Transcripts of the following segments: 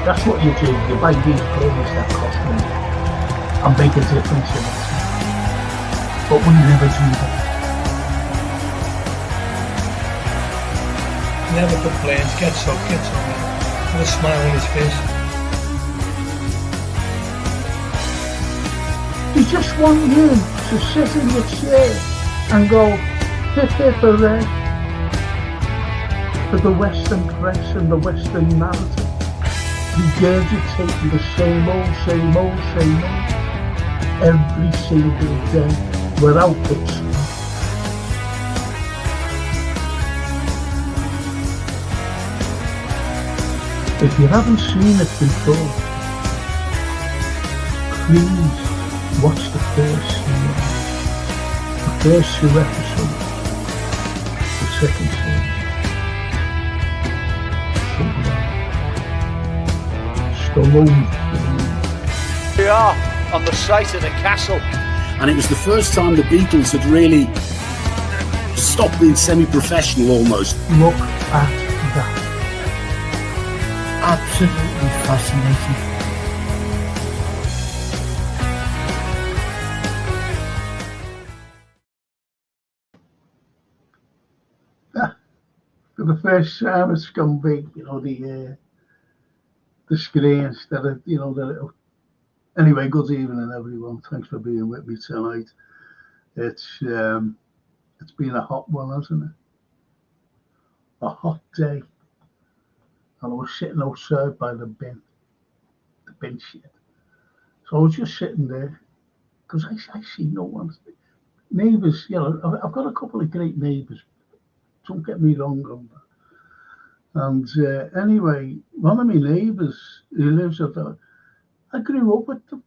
That's what you do. You buy these players that cost money and make a difference in it. But we never do that. Never complains, gets up, with a smile on his face. They just want you to sit in your chair and go, hip hip hooray, for the Western press and the Western narrative. Regurgitating the same old, every single day without books. If you haven't seen it before, please watch the first two episodes, the second season. We are on the site of the castle, and it was the first time the Beatles had really stopped being semi-professional almost. Look at that. Absolutely fascinating. For the first time, it's gone big, the screens that are, Anyway, good evening, everyone. Thanks for being with me tonight. It's been a hot one, hasn't it? A hot day. And I was sitting outside by the bin shed. So I was just sitting there because I see no one. Neighbours, I've got a couple of great neighbours. Don't get me wrong on that. And anyway, one of my neighbours who lives at the, I grew up with them.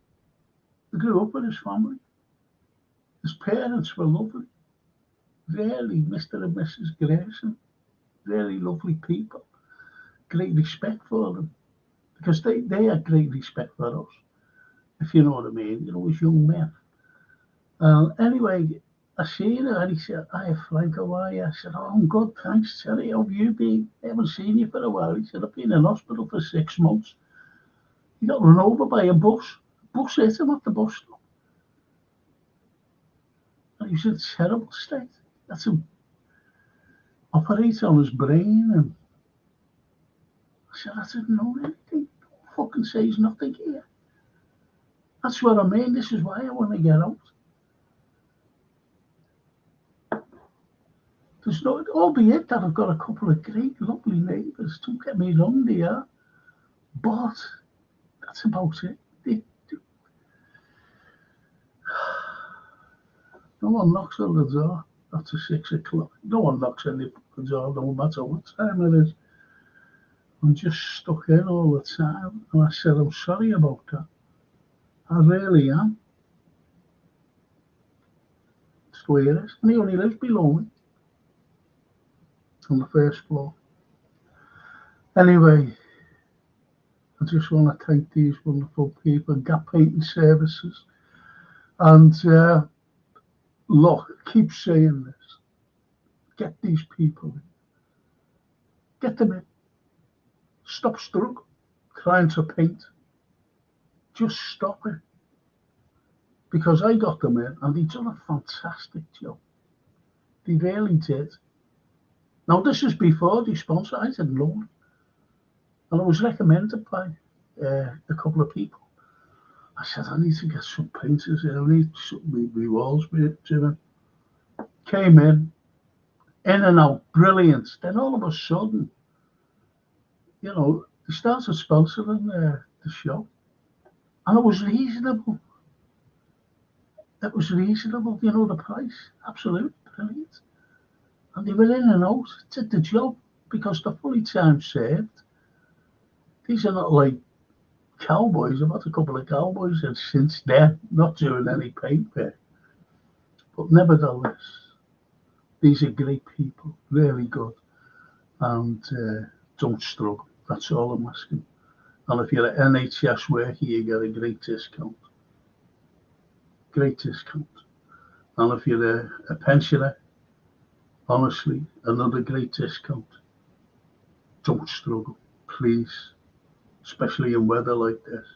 I grew up with his family. His parents were lovely. Really, Mr. and Mrs. Grayson. Really lovely people. Great respect for them. Because they had great respect for us. If you know what I mean. As young men. Anyway, I seen her and he said, "Hi Frank, how are you?" I said, "Oh, I'm good, thanks, Terry. How have you been? I haven't seen you for a while." He said, "I've been in hospital for 6 months." He got run over by a bus. Bus hit him at the bus stop. And he was in a terrible state. That's him operate on his brain. And I said, "I didn't know anything. Don't fucking say he's nothing here." That's what I mean. This is why I want to get out. There's no, albeit that I've got a couple of great, lovely neighbours. Don't get me wrong, they are. But that's about it. No one knocks on the door after 6 o'clock. No one knocks on the door, no matter what time it is. I'm just stuck in all the time. And I said, I'm sorry about that. I really am. It's the way it is. And he only lives below me. On the first floor. Anyway, I just want to thank these wonderful people, Gap Painting Services. And look, keep saying this. Get these people in. Get them in. Stop trying to paint. Just stop it. Because I got them in and they done a fantastic job. They really did. Now, this is before they sponsored. I didn't know. And I was recommended by a couple of people. I said, I need to get some painters in. I need some my walls driven. Came in and out, brilliant. Then all of a sudden, they started sponsoring the show. And it was reasonable. It was reasonable, the price. Absolutely brilliant. And they were in and out, did the job, because they're fully time served. These are not like cowboys. I've had a couple of cowboys and since then, not doing any paint work. But nevertheless, these are great people, really good. And don't struggle. That's all I'm asking. And if you're an NHS worker, you get a great discount. Great discount. And if you're a pensioner, honestly, another great discount. Don't struggle, please. especially in weather like this.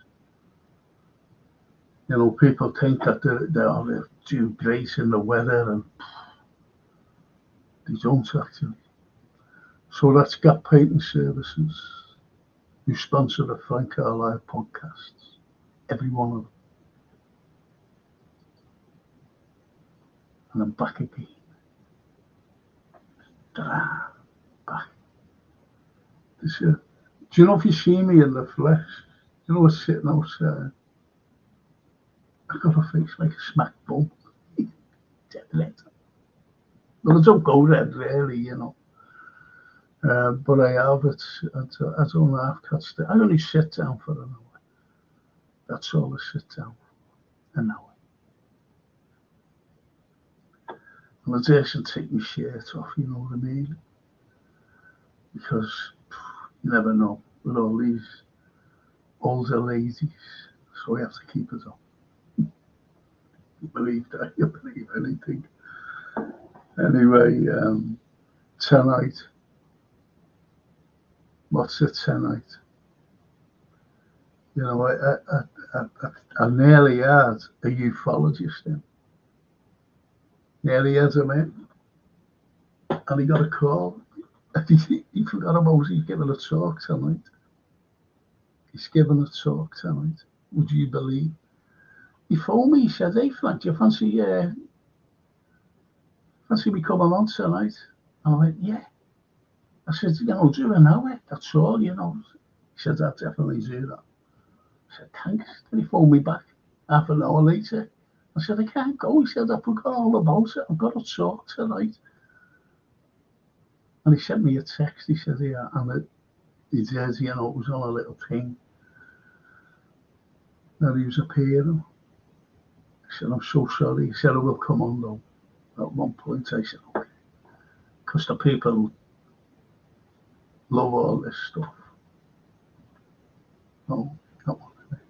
You know, people think that they're do great in the weather, and they don't actually. So that's Gap Painting Services, who sponsor the Frank Carlyle podcasts, every one of them. And I'm back again. Ta-da, back. Do you know if you see me in the flesh, you know what's sitting outside? I've got a face like a smack bum. Dead red. Well, I don't go red really, you know. But I have it. I don't half catch it. I only sit down for an hour. That's all I sit down for, an hour. And I just take my shirt off, you know what I mean? Because you never know with all these older ladies, so we have to keep it on. You believe that, you believe anything. Anyway, tonight, what's it tonight? You know, I nearly had a ufologist in. Nearly had him in. And he got a call. He forgot about he's giving a talk tonight. He's giving a talk tonight. Would you believe? He phoned me, he said, "Hey Frank, do you fancy me coming on tonight?" And I went, "Yeah." I said, "You know, do an hour, that's all, you know." He said, "I'll definitely do that." I said, "Thanks." Then he phoned me back half an hour later. I said, "I can't go." He said, "I forgot all about it. I've got to talk tonight." And he sent me a text. He said, "Yeah," and he said, you know, it was on a little thing that he was appearing. I said, "I'm so sorry." He said, "I will come on though." At one point I said, "Okay," because the people love all this stuff. No, not one of them.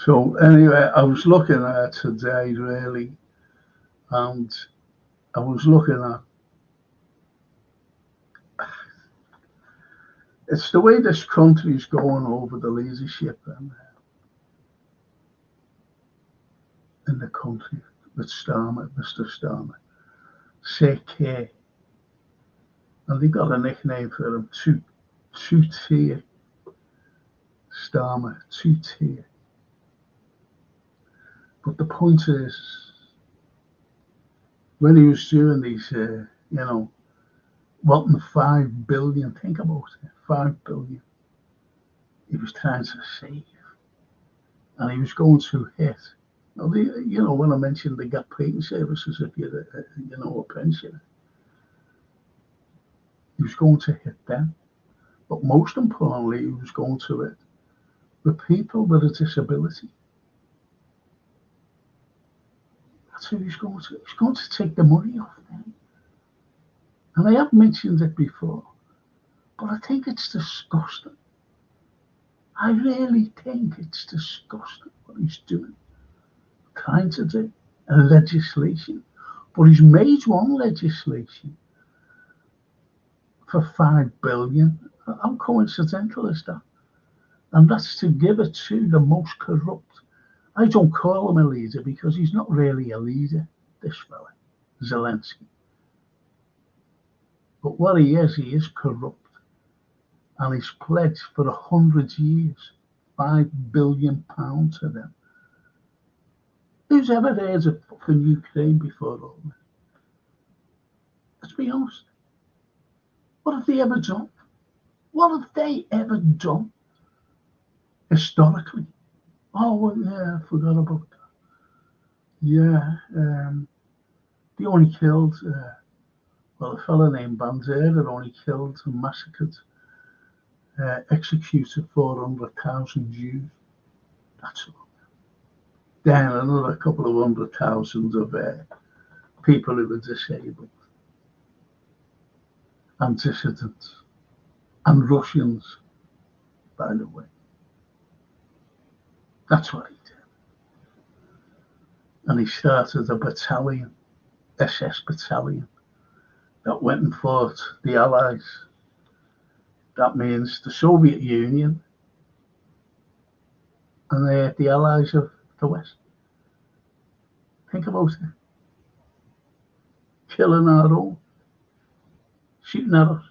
So anyway, I was looking at today really, and I was looking at it's the way this country is going over the leadership and in the country with Starmer, Mr. Starmer, say care, and they got a nickname for him, two-tier Starmer, two-tier. But the point is, when he was doing these, you know, wanting 5 billion, think about it, 5 billion, he was trying to save, and he was going to hit. You know, when I mentioned the Gap Painting Services, if you're, you know, a pensioner, he was going to hit them. But most importantly, he was going to hit the people with a disability. That's who he's going to. He's going to take the money off them. And I have mentioned it before, but I think it's disgusting. I really think it's disgusting what he's doing, trying to do a legislation. But he's made one legislation for 5 billion. How coincidental is that? And that's to give it to the most corrupt. I don't call him a leader because he's not really a leader, this fella, Zelensky. But what he is corrupt. And he's pledged for 100 years, £5 billion to them. Who's ever heard of fucking Ukraine before all this? Let's be honest. What have they ever done? What have they ever done historically? Oh, well, yeah, I forgot about that. Yeah, they only killed, a fella named Bandera only killed and massacred, executed 400,000 Jews. That's all. Then another couple of 100,000 of people who were disabled, and dissidents, and Russians, by the way. That's what he did. And he started a battalion, SS battalion, that went and fought the Allies. That means the Soviet Union and the Allies of the West. Think about it. Killing our own, shooting at us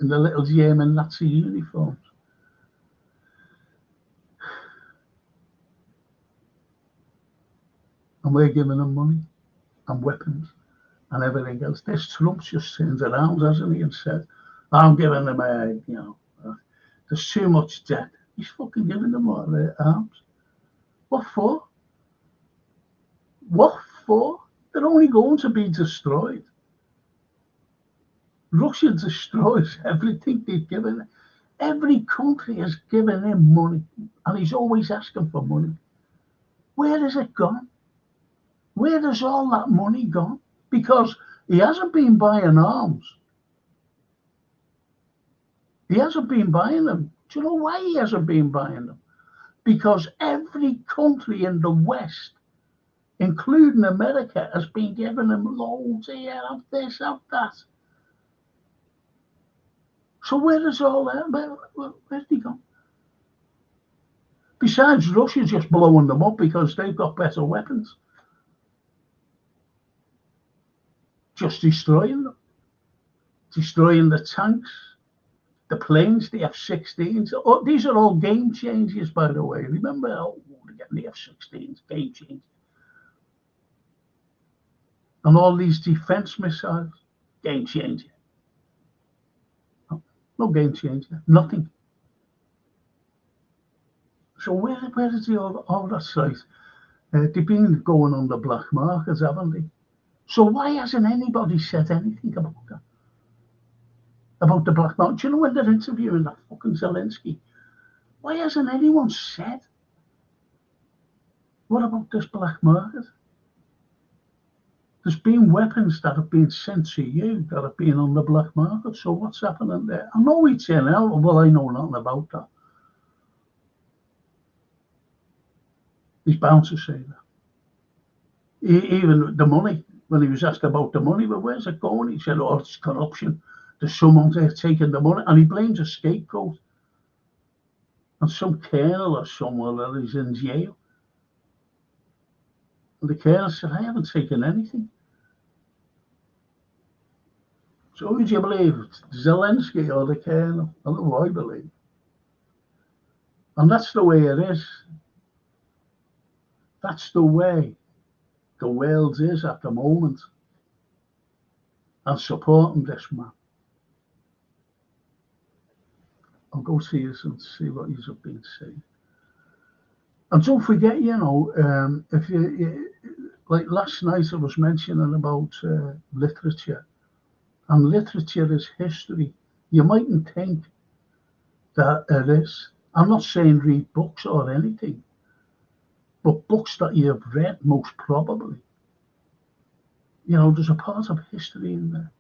in the little German Nazi uniforms. And we're giving them money and weapons and everything else. This Trump's just turned around, hasn't he, and said, I'm giving them there's too much debt. He's fucking giving them all their arms. What for? What for? They're only going to be destroyed. Russia destroys everything they've given it. Every country has given him money, and he's always asking for money. Where has it gone? Where has all that money gone? Because he hasn't been buying arms. He hasn't been buying them. Do you know why he hasn't been buying them? Because every country in the West, including America, has been giving him loads here, of this, of that. So where is all that? Where's he gone? Besides, Russia's just blowing them up because they've got better weapons. Just destroying them. Destroying the tanks, the planes, the F-16s. Oh, these are all game changers, by the way. Remember, we're getting the F-16s, game changers. And all these defense missiles, game changer. No game changer, nothing. So where is all that site? They've been going on the black markets, haven't they? So why hasn't anybody said anything about that? About the black market? Do you know when they're interviewing that fucking Zelensky? Why hasn't anyone said? What about this black market? There's been weapons that have been sent to you that have been on the black market. So what's happening there? I know it's in hell. Well, I know nothing about that. He's bound to say that. Even the money, when he was asked about the money, well, where's it going? He said, oh, it's corruption. There's someone there taking the money. And he blames a scapegoat. And some colonel or someone that is in jail. And the colonel said, I haven't taken anything. So who do you believe? Zelensky or the colonel? I don't know who I believe. And that's the way it is. That's the way the world is at the moment. And supporting this man. I'll go see you and see what you've been saying. And don't forget, if you like last night I was mentioning about literature. And literature is history. You mightn't think that it is. I'm not saying read books or anything, but books that you have read, most probably. There's a part of history in there.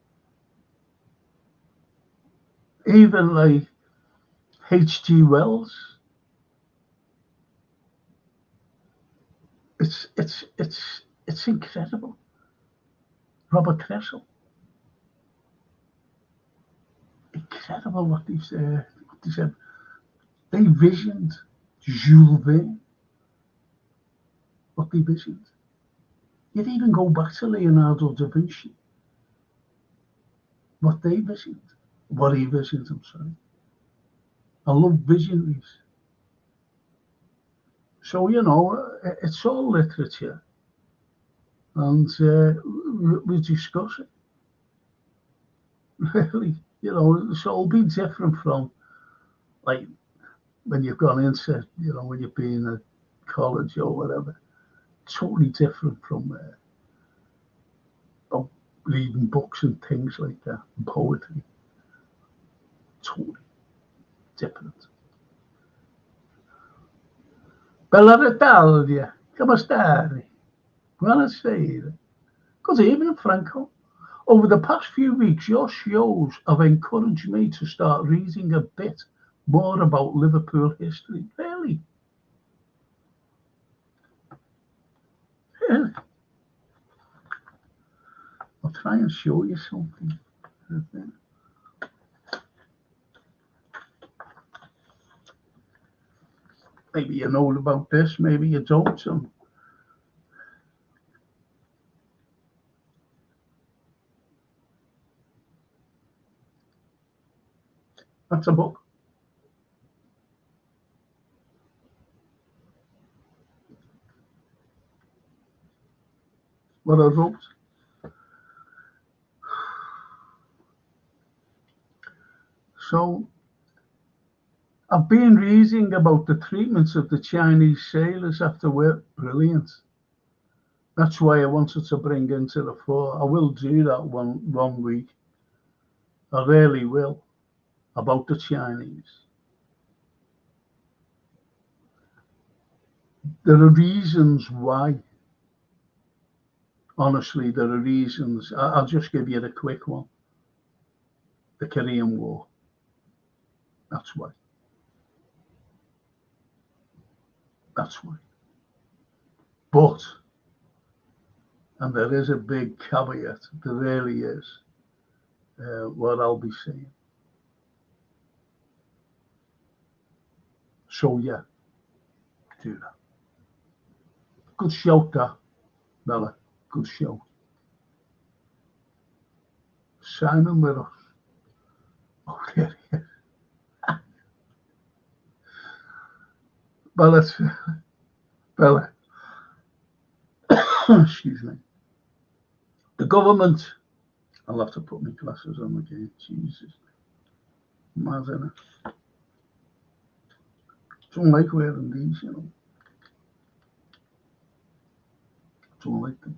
Even like H.G. Wells. It's incredible. Robert Kressel. Incredible what they said. They visioned Jules Verne. What they visioned. You'd even go back to Leonardo da Vinci. What they visioned. What he visioned, I'm sorry. I love visionaries. So, it's all literature. And we discuss it. Really. So it'll be different from, like, when you've gone into, when you've been at college or whatever. Totally different from reading books and things like that, and poetry. Totally different. Bella d'Italia, come stai? Buonasera. Good evening, Franco. Over the past few weeks, your shows have encouraged me to start reading a bit more about Liverpool history. Really? I'll try and show you something. Maybe you know about this, maybe you don't. So. That's a book. What I wrote. So I've been reading about the treatments of the Chinese sailors after work. Brilliant. That's why I wanted to bring into the fore. I will do that one week. I really will. About the Chinese. There are reasons why. Honestly, there are reasons. I'll just give you the quick one. The Korean War. That's why. That's why. But, and there is a big caveat, there really is, what I'll be saying. So yeah, do that. Good shout, that, Bella. Good shout. Simon with us. Oh, there he is. Bella. Excuse me. The government. I'll have to put my glasses on again. Jesus. Mad, innit? Don't like wearing these, you know. Don't like them.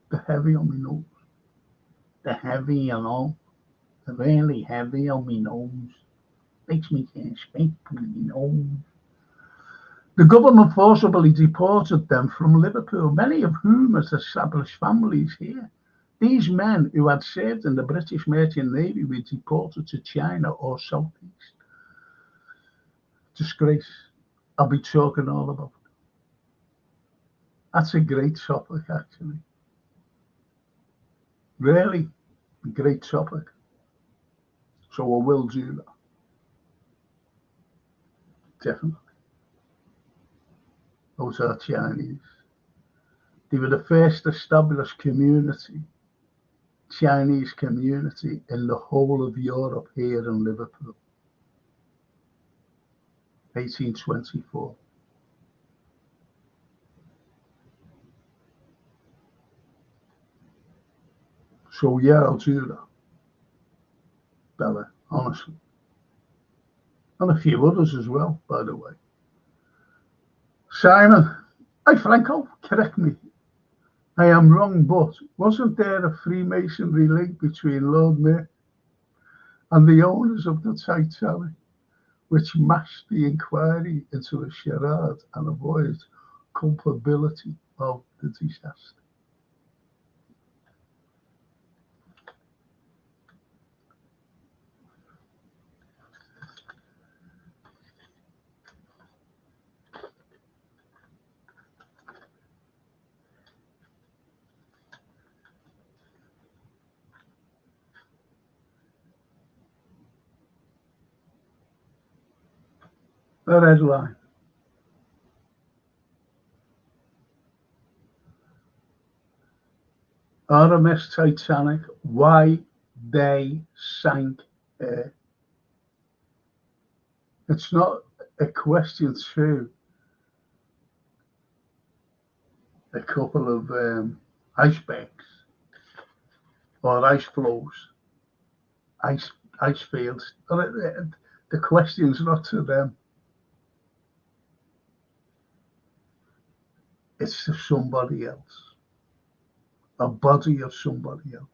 They're heavy on my nose. They're heavy, you know. They're really heavy on my nose. Makes me can't speak with my nose. The government forcibly deported them from Liverpool, many of whom had established families here. These men who had served in the British Merchant Navy were deported to China or Southeast. Disgrace. I'll be talking all about it. That's a great topic, actually. Really, a great topic. So I will do that. Definitely. Those are Chinese. They were the first established community, Chinese community in the whole of Europe here in Liverpool. 1824. So yeah, I'll do that. Bella, honestly. And a few others as well, by the way. Simon, hey Franco, correct me. I am wrong, but wasn't there a Freemasonry link between Lord Mayor and the owners of the Titanic, which mashed the inquiry into a charade and avoided culpability of the disaster? A red line. RMS Titanic, why they sank her. It's not a question to a couple of icebergs or ice flows, ice fields. The question's not to them. It's to somebody else, a body of somebody else.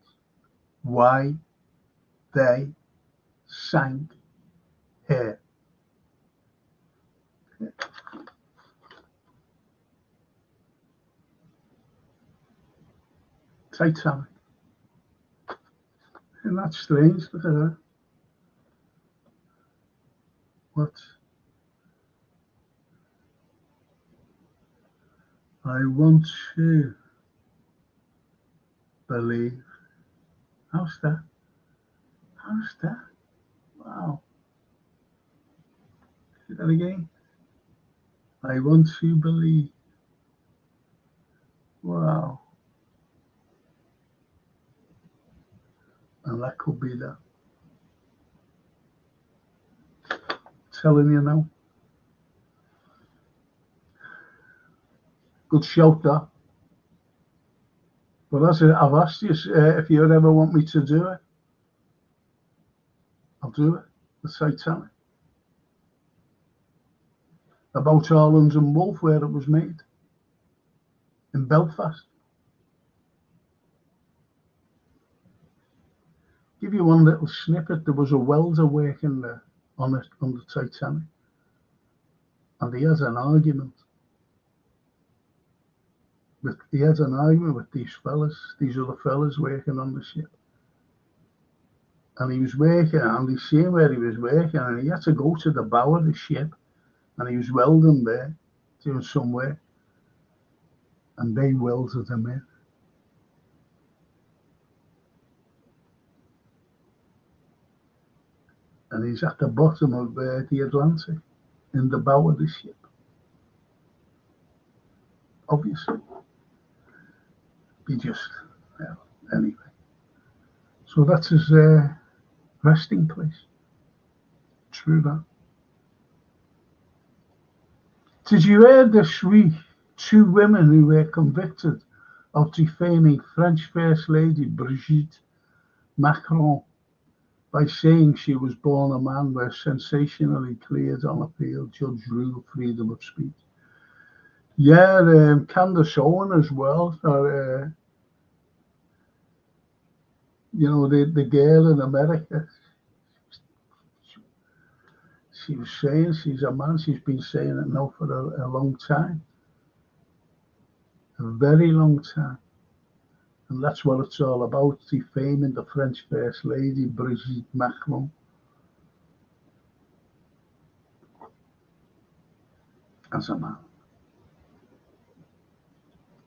Why they sank her. Titanic. Isn't that strange? Look at that. What? I want to believe How's that? How's that? Wow. Say that again. I want to believe. Wow. And that could be that. Telling you now. Good shout that. But as I've asked you, if you ever want me to do it, I'll do it. The Titanic. About Harland and Wolff, where it was made. In Belfast. Give you one little snippet. There was a welder working there on the Titanic. And he had an argument. With these fellas, these other fellas working on the ship. And he was working, and he seen where he was working, and he had to go to the bow of the ship, and he was welding there, doing some work, and they welded him in. And he's at the bottom of the Atlantic, in the bow of the ship. Obviously. He just, well, anyway. So that's his resting place. True that. Did you hear this week? 2 women who were convicted of defaming French First Lady Brigitte Macron by saying she was born a man were sensationally cleared on appeal. Judge ruled freedom of speech. Yeah, Candace Owen as well. The girl in America. She was saying she's a man. She's been saying it now for a long time. A very long time. And that's what it's all about, defaming the French First Lady, Brigitte Macron. As a man.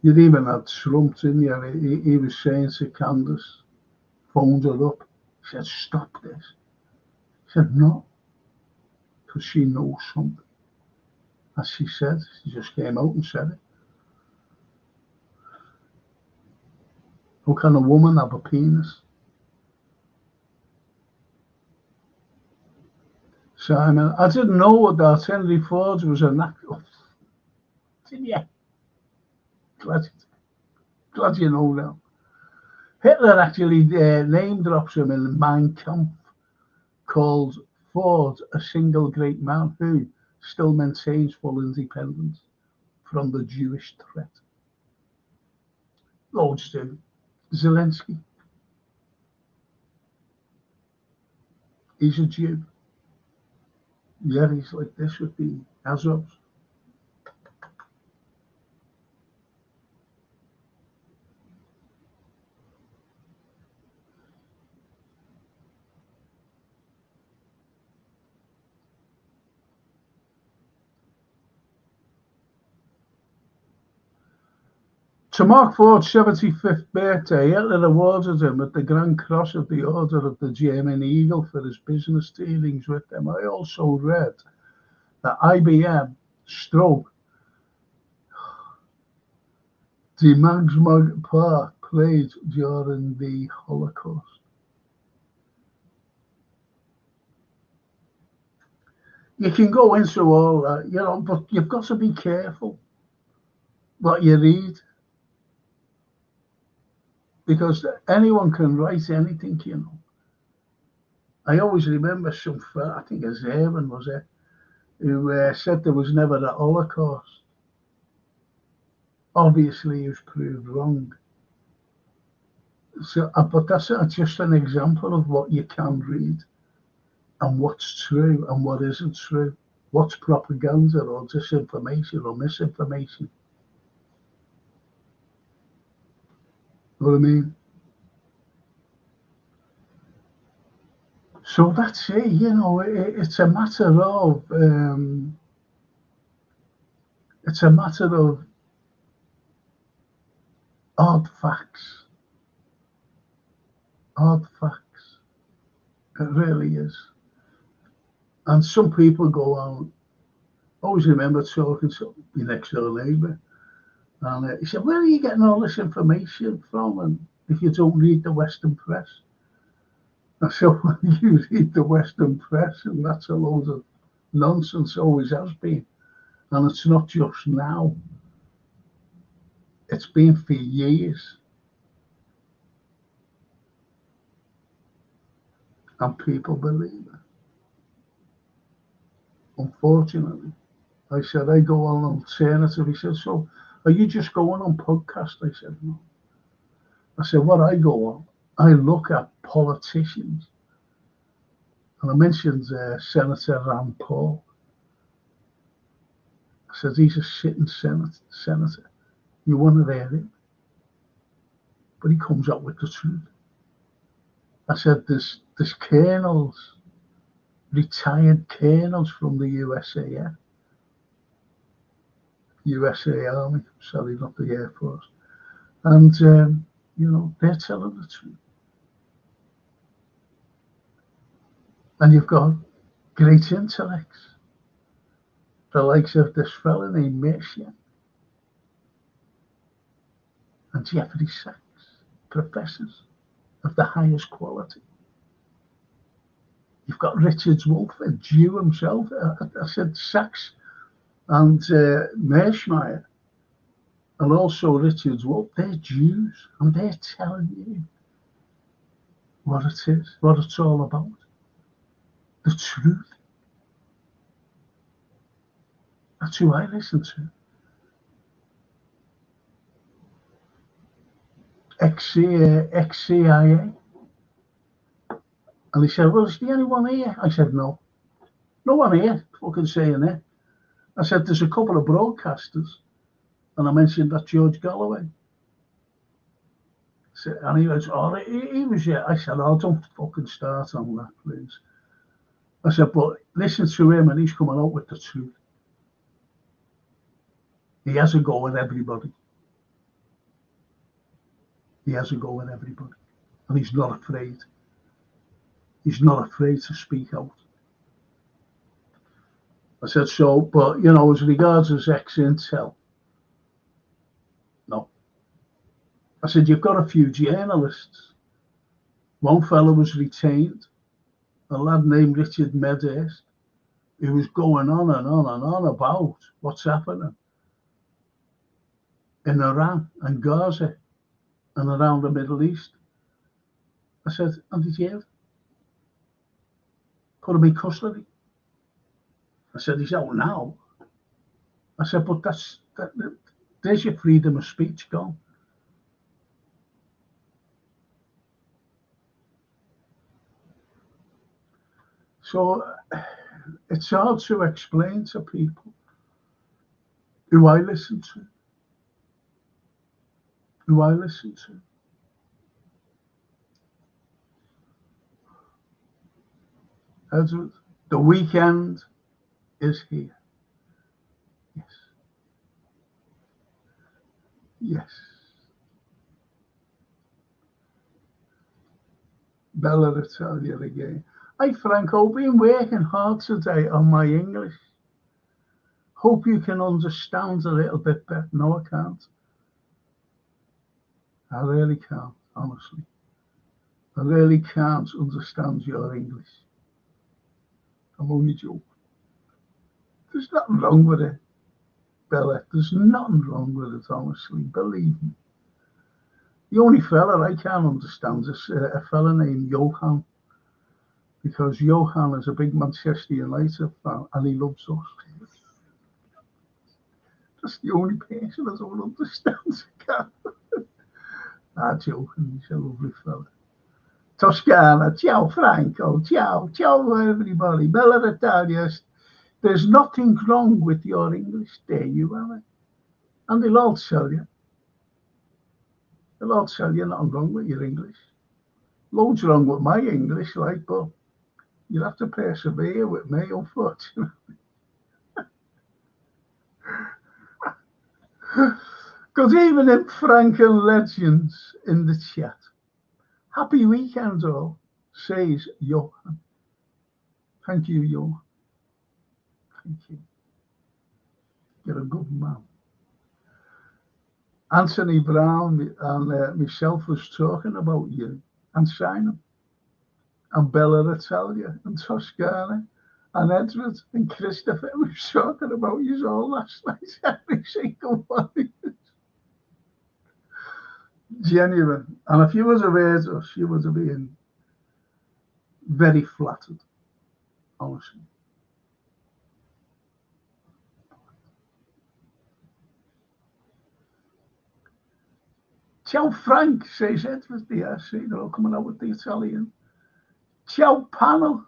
You'd even had Trump, didn't you? He was saying to Candace, phoned her up, he said, stop this. She said, no, because she knows something. As she said, she just came out and said it. How can a woman have a penis? Simon, I didn't know that Henry Ford was an actor. Did you? Glad you know now. Hitler actually name drops him in Mein Kampf, called Ford a single great man who still maintains full independence from the Jewish threat. Loads do. Zelensky. He's a Jew. Yeah, he's like this with the Azovs. To mark Ford's 75th birthday, Hitler awarded him with the Grand Cross of the Order of the German Eagle for his business dealings with them. I also read that IBM stroke the Magsmag part played during the Holocaust. You can go into all that, but you've got to be careful what you read. Because anyone can write anything. I always remember I think it's Evan, was it, who said there was never a Holocaust. Obviously, he was proved wrong. So, but that's just an example of what you can read and what's true and what isn't true. What's propaganda or disinformation or misinformation. Know what I mean? So that's it, it's a matter of odd facts. hard facts. It really is. And some people go on. Always remember talking to your next door neighbour, and he said, "Where are you getting all this information from? And if you don't read the Western press?" I said, "Well, you read the Western press, and that's a load of nonsense. Always has been, and it's not just now. It's been for years, and people believe it. Unfortunately." I said, "I go on alternative." He said, "So are you just going on podcast?" I said, "No." I said, "What I go on, I look at politicians." And I mentioned Senator Rand Paul. I said, "He's a sitting senator. You want to hear him? But he comes up with the truth." I said, there's colonels, retired colonels from the USA Army, sorry, not the Air Force. And, they're telling the truth. And you've got great intellects, the likes of this fella named Mercier and Jeffrey Sachs, professors of the highest quality. You've got Richard Wolff, a Jew himself. I said Sachs and Merschmeyer, and also Richard Wolff, they're Jews, and they're telling you what it is, what it's all about. The truth. That's who I listen to. Ex-CIA. And he said, "Well, is there anyone here?" I said, "No. No one here fucking saying it." I said, "There's a couple of broadcasters." And I mentioned that George Galloway. And he was, "Oh, he was here." I said, "Oh, don't fucking start on that, please." I said, "But listen to him, and he's coming out with the truth. He has a go at everybody. He has a go at everybody. And he's not afraid. He's not afraid to speak out." I said, "So, but, as regards as ex-Intel, no." I said, "You've got a few journalists. One fellow was retained, a lad named Richard Medhurst, who was going on and on and on about what's happening in Iran and Gaza and around the Middle East." I said, "And did you put him in custody?" I said, "He's out now." I said, "But there's your freedom of speech gone." So it's hard to explain to people who I listen to. Edward, the weekend is here. Yes. Yes. Bella to tell you again. Hey, Franco, been working hard today on my English. Hope you can understand a little bit better. No, I can't. I really can't, honestly. I really can't understand your English. I'm only joking. There's nothing wrong with it, Bella. There's nothing wrong with it, honestly. Believe me. The only fella I can't understand is a fella named Johan. Because Johan is a big Manchester United fan and he loves us. That's the only person I don't understand. Joking, he's a lovely fella. Toscana, ciao Franco, ciao everybody. Bella Italia, there's nothing wrong with your English. There you have it. And they'll all tell you. Nothing wrong with your English. Loads wrong with my English, but you'll have to persevere with me, unfortunately. Good evening, Frank and Legends in the chat. Happy weekend, all, says Johan. Thank you, Johan. Thank you. You're a good man. Anthony Brown and myself was talking about you and Simon and Bella Italia and Toscana and Edward and Christopher. We were talking about you all last night, every single one. Genuine. And if you was aware of us, you would have been very flattered, honestly. Ciao Frank, says Edward. Yeah, see, they're all coming out with the Italian. Ciao panel.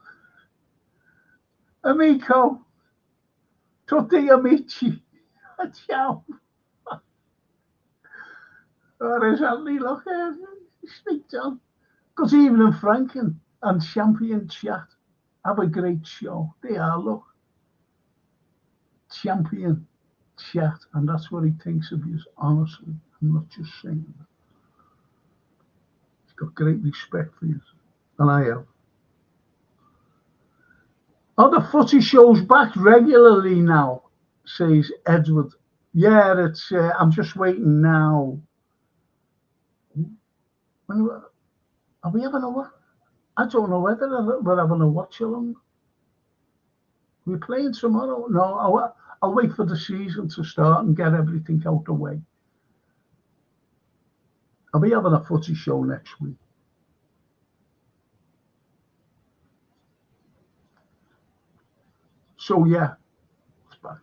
Amico. Tutti amici. Ciao. There's Andy, look, speak John. Good evening, Frank and Champion Chat. Have a great show. They are, look. Champion Chat. And that's what he thinks of you, honestly. I'm not just saying that. He's got great respect for you. And I have. Oh, the footy show's back regularly now, says Edward. Yeah, it's. I'm just waiting now. Are we having a what? I don't know whether we're having a watch along. We're playing tomorrow. No, I'll wait for the season to start and get everything out the way. I'll be having a footy show next week. So yeah, it's back.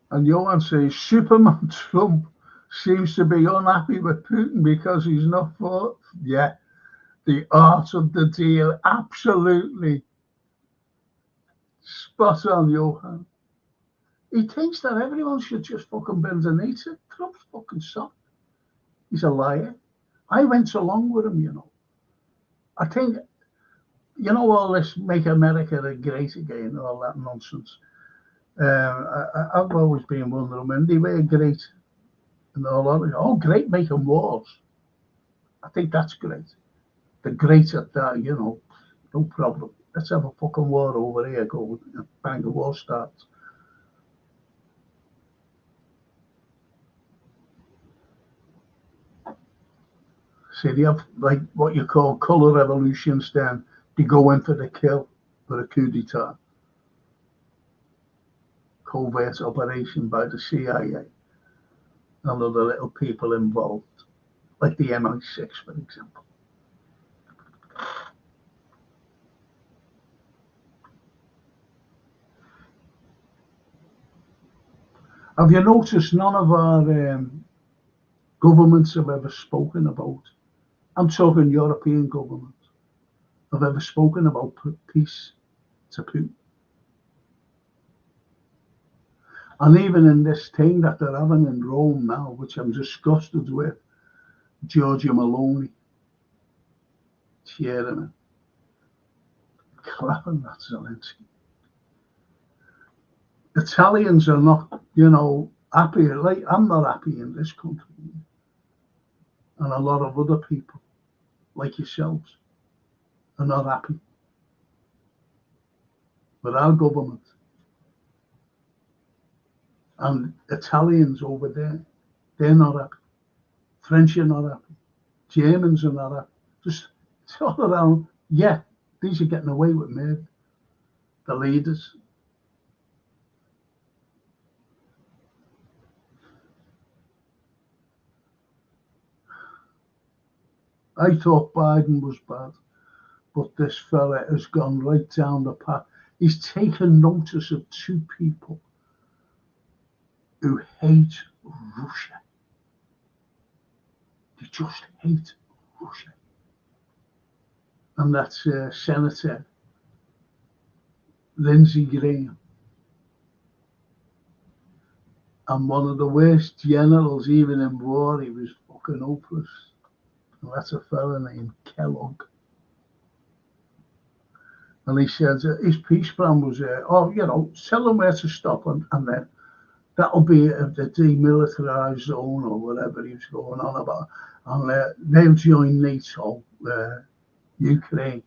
And Johan says Superman Trump seems to be unhappy with Putin because he's not fought. Yeah, the art of the deal. Absolutely. Spot on, Johan. He thinks that everyone should just fucking bend the knee to Trump's fucking soft. He's a liar. I went along with him, you know. I think, you know, all this make America great again, all that nonsense. I've always been one of them, and they were great. And all of it. Oh, great making wars. I think that's great. They're great at that, you know. No problem. Let's have a fucking war over here. Go bang, the war starts. See, they have like what you call colour revolutions. Then they go in for the kill, for a coup d'etat, covert operation by the CIA and other little people involved, like the MI6, for example. Have you noticed none of our governments have ever spoken about, I'm talking European governments, have ever spoken about peace to Putin? And even in this thing that they're having in Rome now, which I'm disgusted with, Giorgia Meloni cheering it, clapping at Zelensky. Italians are not, you know, happy. Like, I'm not happy in this country. And a lot of other people, like yourselves, are not happy with our government. And Italians over there, they're not happy. French are not happy. Germans are not happy. Just all around, yeah, these are getting away with murder. The leaders. I thought Biden was bad, but this fella has gone right down the path. He's taken notice of two people who hate Russia. They just hate Russia. And that's Senator Lindsey Graham. And one of the worst generals, even in war, he was fucking hopeless. And that's a fella named Kellogg. And he said his peace plan was, tell them where to stop and then That'll be the demilitarized zone or whatever he was going on about. And they'll join NATO, Ukraine.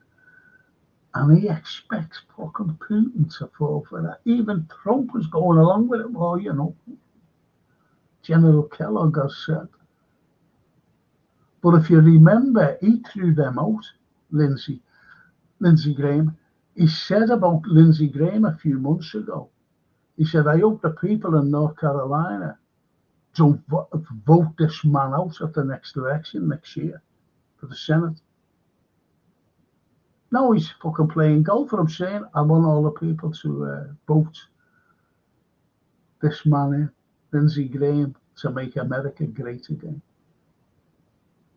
And he expects fucking Putin to fall for that. Even Trump was going along with it. Well, you know, General Kellogg has said. But if you remember, he threw them out, Lindsey Graham. He said about Lindsey Graham a few months ago, he said, I hope the people in North Carolina don't vote this man out at the next election next year for the Senate. No, he's fucking playing golf. I'm saying I want all the people to vote this man in, Lindsey Graham, to make America great again.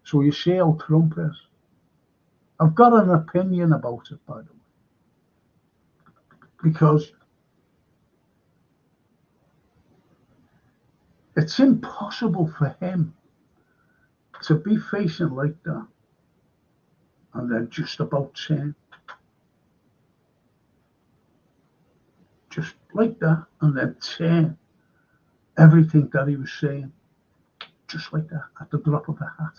So you see how Trump is. I've got an opinion about it, by the way. Because it's impossible for him to be facing like that and then just about saying, just like that, and then turn everything that he was saying, just like that, at the drop of a hat.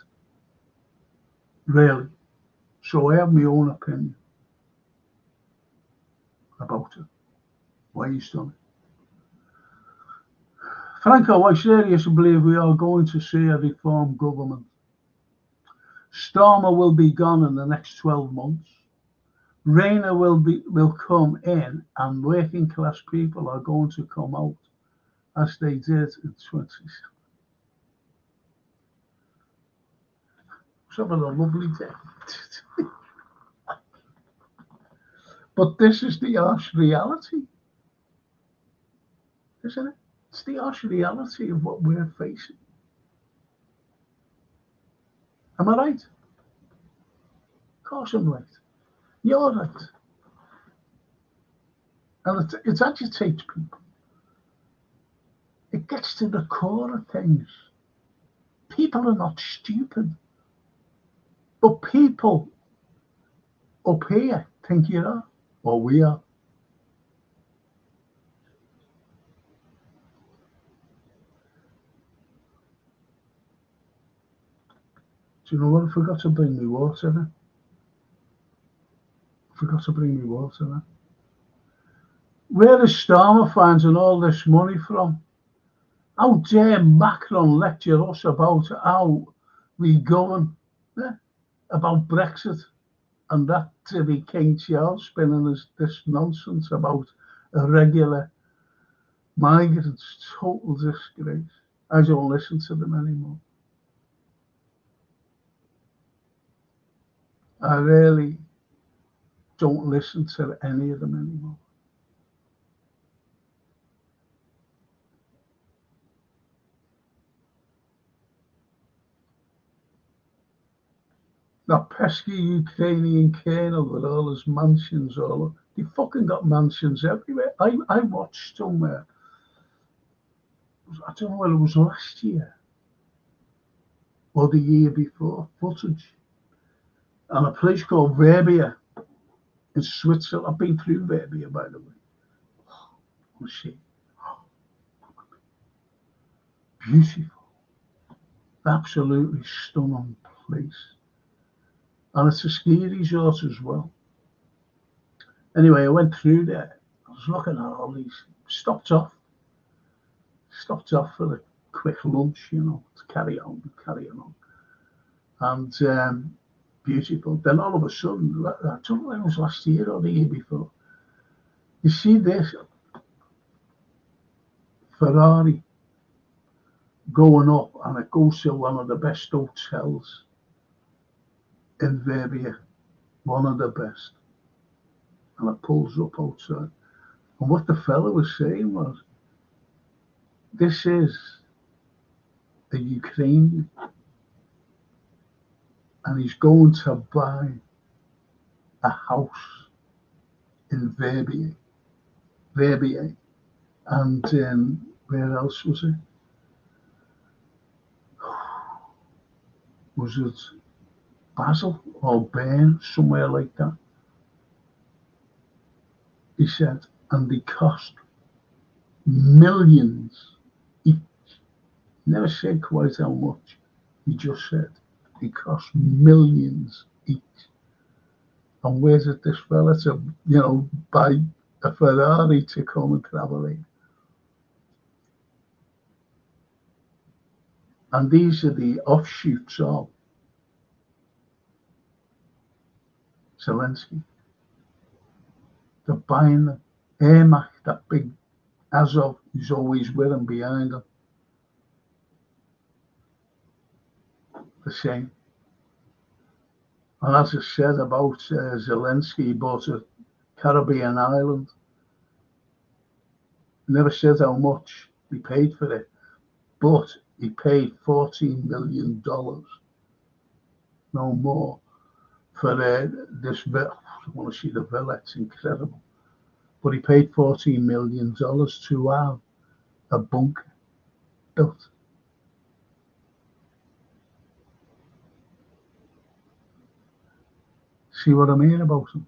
Really. So I have my own opinion about it, why he's done it. Franco, I seriously believe we are going to see a reformed government. Starmer will be gone in the next 12 months. Rayner will come in, and working class people are going to come out as they did in 20. Some of a lovely day. But this is the harsh reality, isn't it? It's the harsh reality of what we're facing. Am I right? Of course I'm right. You're right. And it agitates people. It gets to the core of things. People are not stupid. But people up here think you are, or we are. Do you know what? I forgot to bring me water in. Where is Starmer finding all this money from? How dare Macron lecture us about how we govern, about Brexit, and that to be King Charles spinning this nonsense about irregular migrants. Total disgrace. I don't listen to them anymore. I really don't listen to any of them anymore. That pesky Ukrainian colonel with all his mansions they fucking got mansions everywhere. I watched somewhere, I don't know whether it was last year or the year before, footage. And a place called Verbia in Switzerland. I've been through Verbia, by the way. Beautiful. Absolutely stunning place. And it's a ski resort as well. Anyway, I went through there. I was looking at all these. Stopped off for a quick lunch, to carry on. And beautiful. Then all of a sudden, I don't know whether it was last year or the year before, you see this Ferrari going up, and it goes to one of the best hotels in Verbia, one of the best. And it pulls up outside. And what the fellow was saying was, this is a Ukrainian, and he's going to buy a house in Verbier, and where else was it? Was it Basel or Bern, somewhere like that? He said, and they cost millions Never said quite how much. He just said it cost millions each. And where's it this fella to, buy a Ferrari to come and travel in? And these are the offshoots of Zelensky. They're buying them. Ermac, that big Azov, who's always with him behind him. The same. And as I said about Zelensky, he bought a Caribbean island. Never said how much he paid for it, but he paid $14 million, no more, for this villa. I want to see the villa, it's incredible. But he paid $14 million to have a bunker built. See what I mean about him?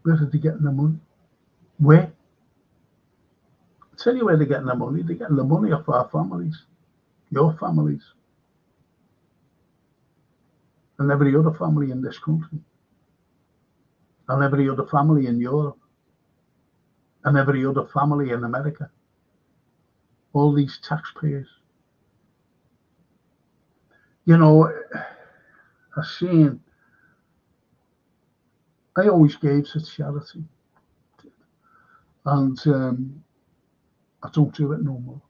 Where are they getting the money? Where? I'll tell you where they're getting the money. They're getting the money off our families, your families, and every other family in this country, and every other family in Europe, and every other family in America. All these taxpayers. I always gave to charity, and I don't do it no more.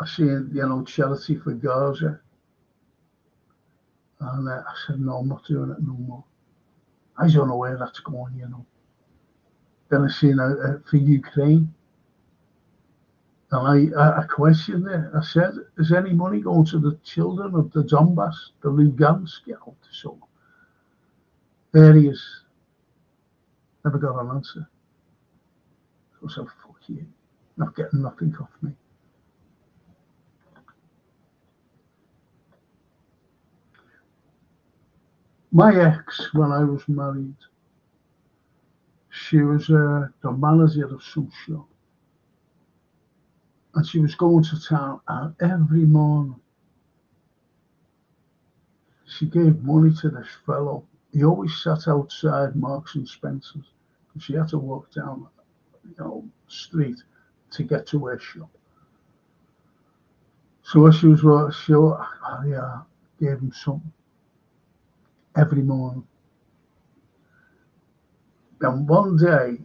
I seen, charity for Gaza, and I said, no, I'm not doing it no more. I don't know where that's going, Then I seen for Ukraine, and I questioned it. I said, is any money going to the children of the Donbass, the Lugansk, so areas? Never got an answer. So I said, fuck you, not getting nothing off me. My ex, when I was married, she was the manager of some shop. And she was going to town, and every morning she gave money to this fellow. He always sat outside Marks and Spencer's, and she had to walk down, the street to get to her shop. So as she was I gave him something every morning. And one day,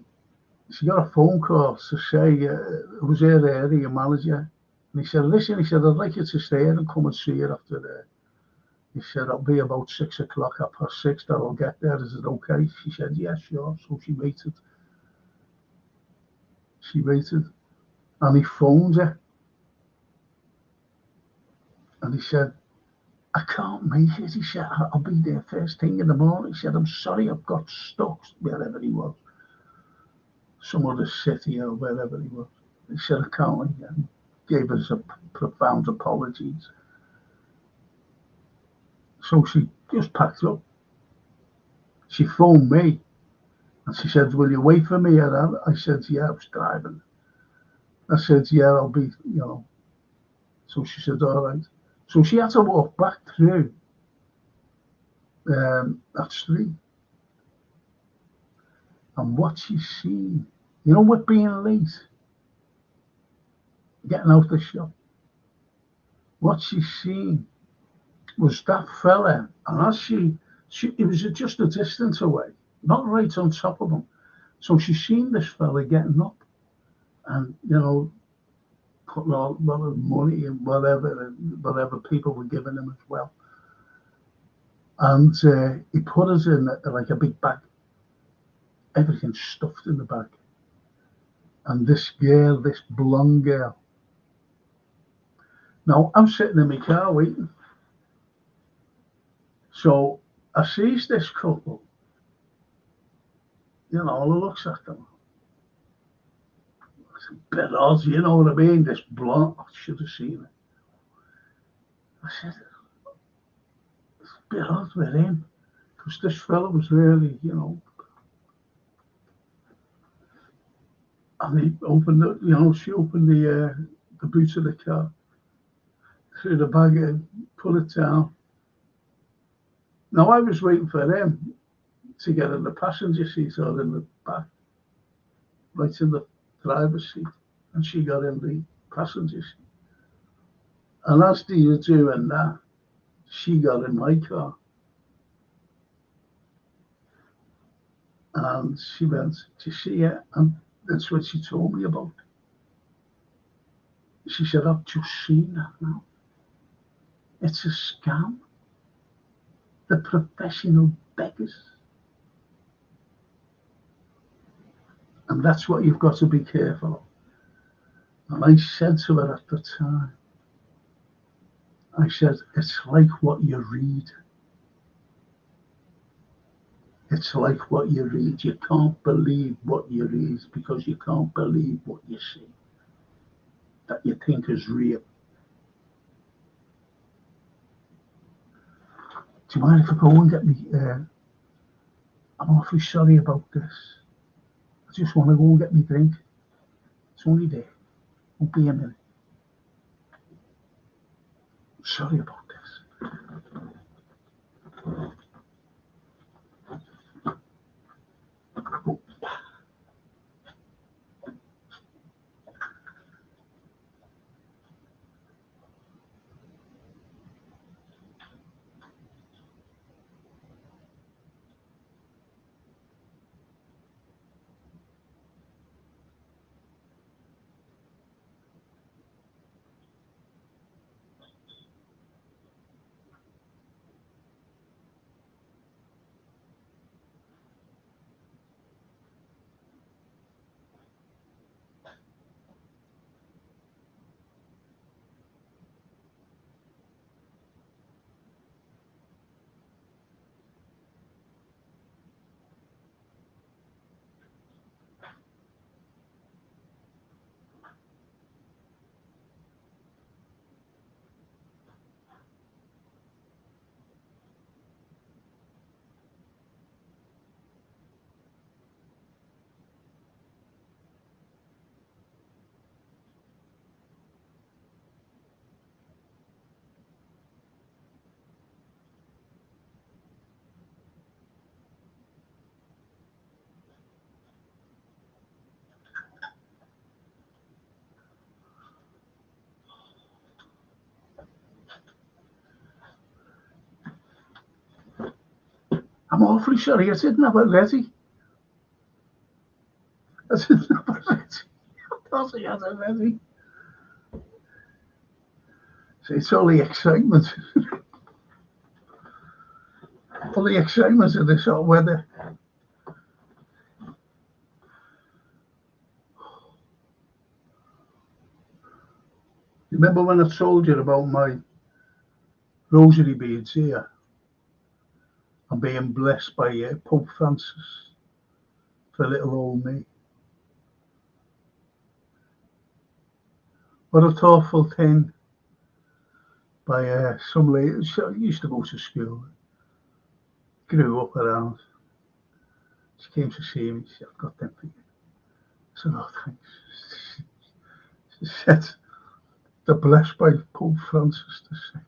she got a phone call to say it was her area manager. And he said, listen, I'd like you to stay here and come and see her after that. He said, I'll be about 6 o'clock, 6:30, that I'll get there. Is it okay? She said, yeah, sure. So she waited. And he phoned her. And he said, I can't make it. He said, I'll be there first thing in the morning. He said, I'm sorry, I've got stuck wherever he was. Some other city or wherever he was. He said, I can't make it. Gave us a profound apologies. So she just packed up. She phoned me and she said, will you wait for me? I said, yeah, I was driving. I said, yeah, I'll be, So she said, all right. So she had to walk back through that street. And what she seen, with being late, getting out the shop, what she seen was that fella, and as it was just a distance away, not right on top of him. So she seen this fella getting up and, putting a lot of money and whatever people were giving him as well. And he put us in like a big bag, everything stuffed in the bag. And this girl, this blonde girl. Now, I'm sitting in my car waiting. So I sees this couple, I looks at them. It's a bit odd, you know what I mean? This blonde, I should have seen it. I said, it's a bit odd with him, because this fella was really, And he opened she opened the boot of the car, threw the bag in, put it down. Now I was waiting for him to get in the passenger seat or in the back, right in the driver's seat, and she got in the passenger seat. And as they were doing that, she got in my car. And she went, "Do you see it?" And that's what she told me about. She said, "I've just seen that now. It's a scam. The professional beggars." And that's what you've got to be careful of. And I said to her at the time, I said, "It's like what you read. It's like what you read. You can't believe what you read because you can't believe what you see that you think is real." Do you mind if I go and get me? I'm awfully sorry about this. I just want to go and get me drink. It's only there. Won't be a minute. Sorry about this. Oh. I'm awfully sorry. I didn't have it ready. I didn't have it ready. I thought I had it ready. So it's all the excitement. All the excitement of this hot weather. Remember when I told you about my rosary beads here and being blessed by Pope Francis for little old me? What a thoughtful thing by some lady. She used to go to school, grew up around. She came to see me. She said, "I've got them for you." I said, "Oh, thanks." She said, "They're blessed by Pope Francis to say."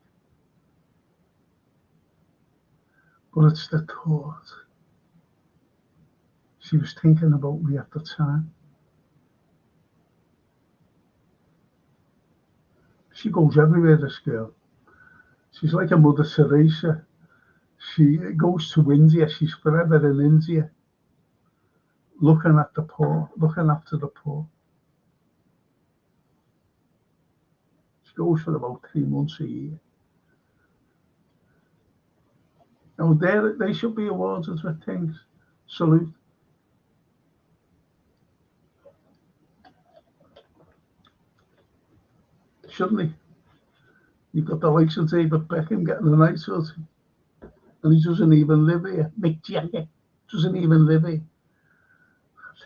But it's the thought. She was thinking about me at the time. She goes everywhere, this girl. She's like a Mother Teresa. She goes to India. She's forever in India, looking at the poor, looking after the poor. She goes for about 3 months a year. Now, they should be awarded with things. Salute. Shouldn't they? You've got the likes of David Beckham getting a night or two, and he doesn't even live here. Mick Jagger doesn't even live here.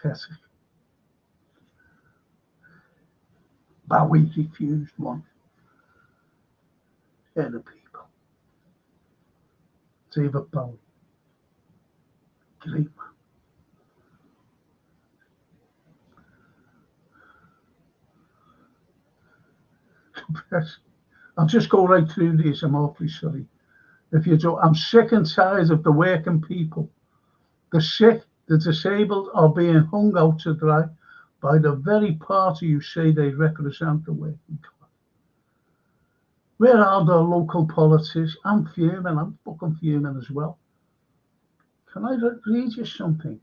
Pathetic. Bowie refused one. They're the people. David Bowie. Great man. I'll just go right through these. I'm awfully sorry. If you do, I'm sick and tired of the working people. The sick, the disabled are being hung out to dry by the very party you say they represent the working class. Where are the local politicians? I'm fuming. I'm fucking fuming as well. Can I read you something?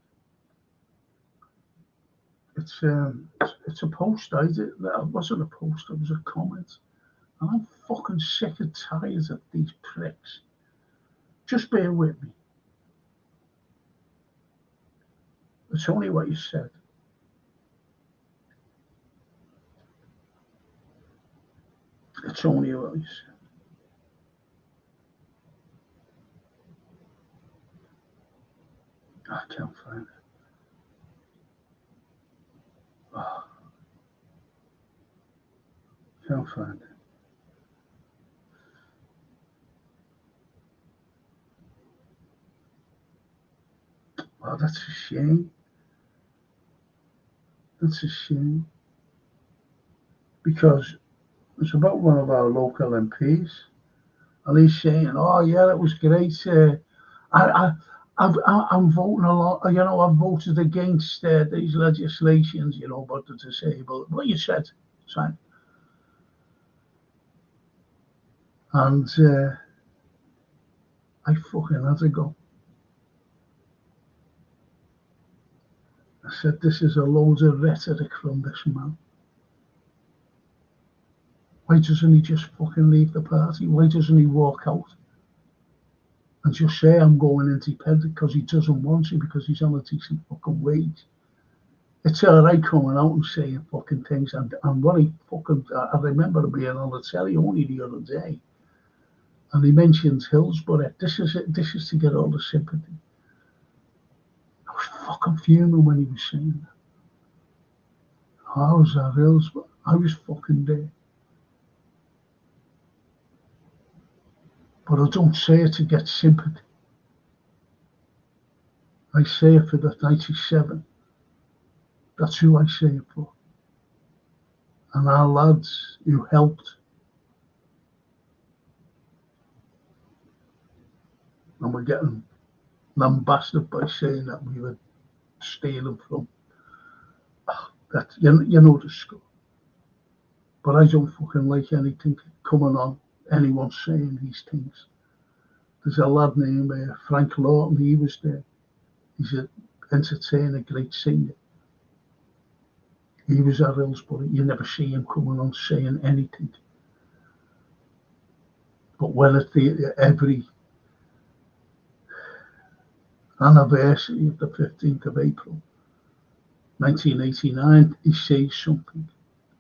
It's a post. I did. That wasn't a post. It was a comment. And I'm fucking sick and tired of these pricks. Just bear with me. It's only what you said. It's only what you said. I can't find it. Oh, can't find it. Oh, that's a shame. That's a shame. Because it's about one of our local MPs. And he's saying, oh, yeah, it was great. I'm voting a lot. I've voted against these legislations, about the disabled. What you said, Simon. And I fucking had to go. I said, this is a load of rhetoric from this man. Why doesn't he just fucking leave the party? Why doesn't he walk out and just say I'm going independent because he doesn't want to, because he's on a decent fucking wage? It's all right coming out and saying fucking things. And what I remember being on the telly only the other day, and he mentioned Hillsborough. This is it. This is to get all the sympathy. I was fucking fuming when he was saying that. I was at Hillsborough. I was fucking there. But I don't say it to get sympathy. I say it for the 97. That's who I say it for. And our lads who helped. And we're getting lambasted by saying that we were stealing from. That you know the score. But I don't fucking like anything coming on anyone saying these things. There's a lad named Frank Lawton. He was there. He's an entertainer, great singer. He was at Hillsborough. You never see him coming on saying anything. But when at every anniversary of the 15th of April, 1989, he says something.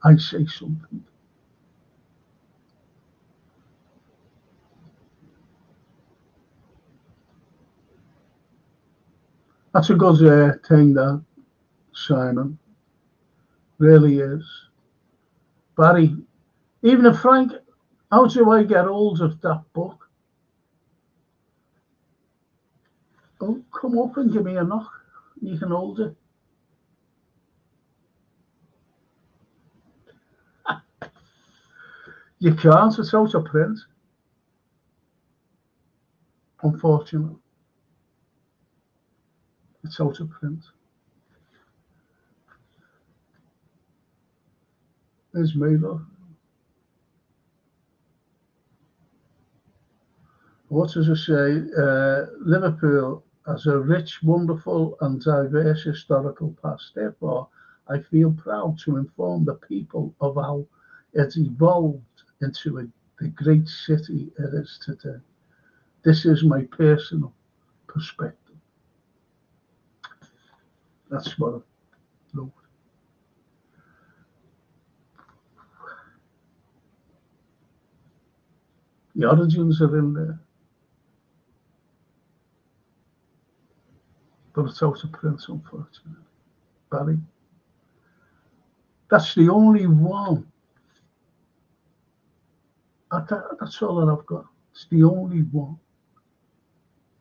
I say something. That's a good thing, that, Simon. Really is. Barry, even if Frank, how do I get hold of that book? Oh, come up and give me a knock. You can hold it. You can't, it's out of print. Unfortunately. It's out of print. There's me, look. What does it say? Liverpool has a rich, wonderful and diverse historical past. Therefore, I feel proud to inform the people of how it's evolved into the great city it is today. This is my personal perspective. That's what I wrote. The origins are in there. But it's out of print, unfortunately. Barry. That's the only one. That's all that I've got. It's the only one.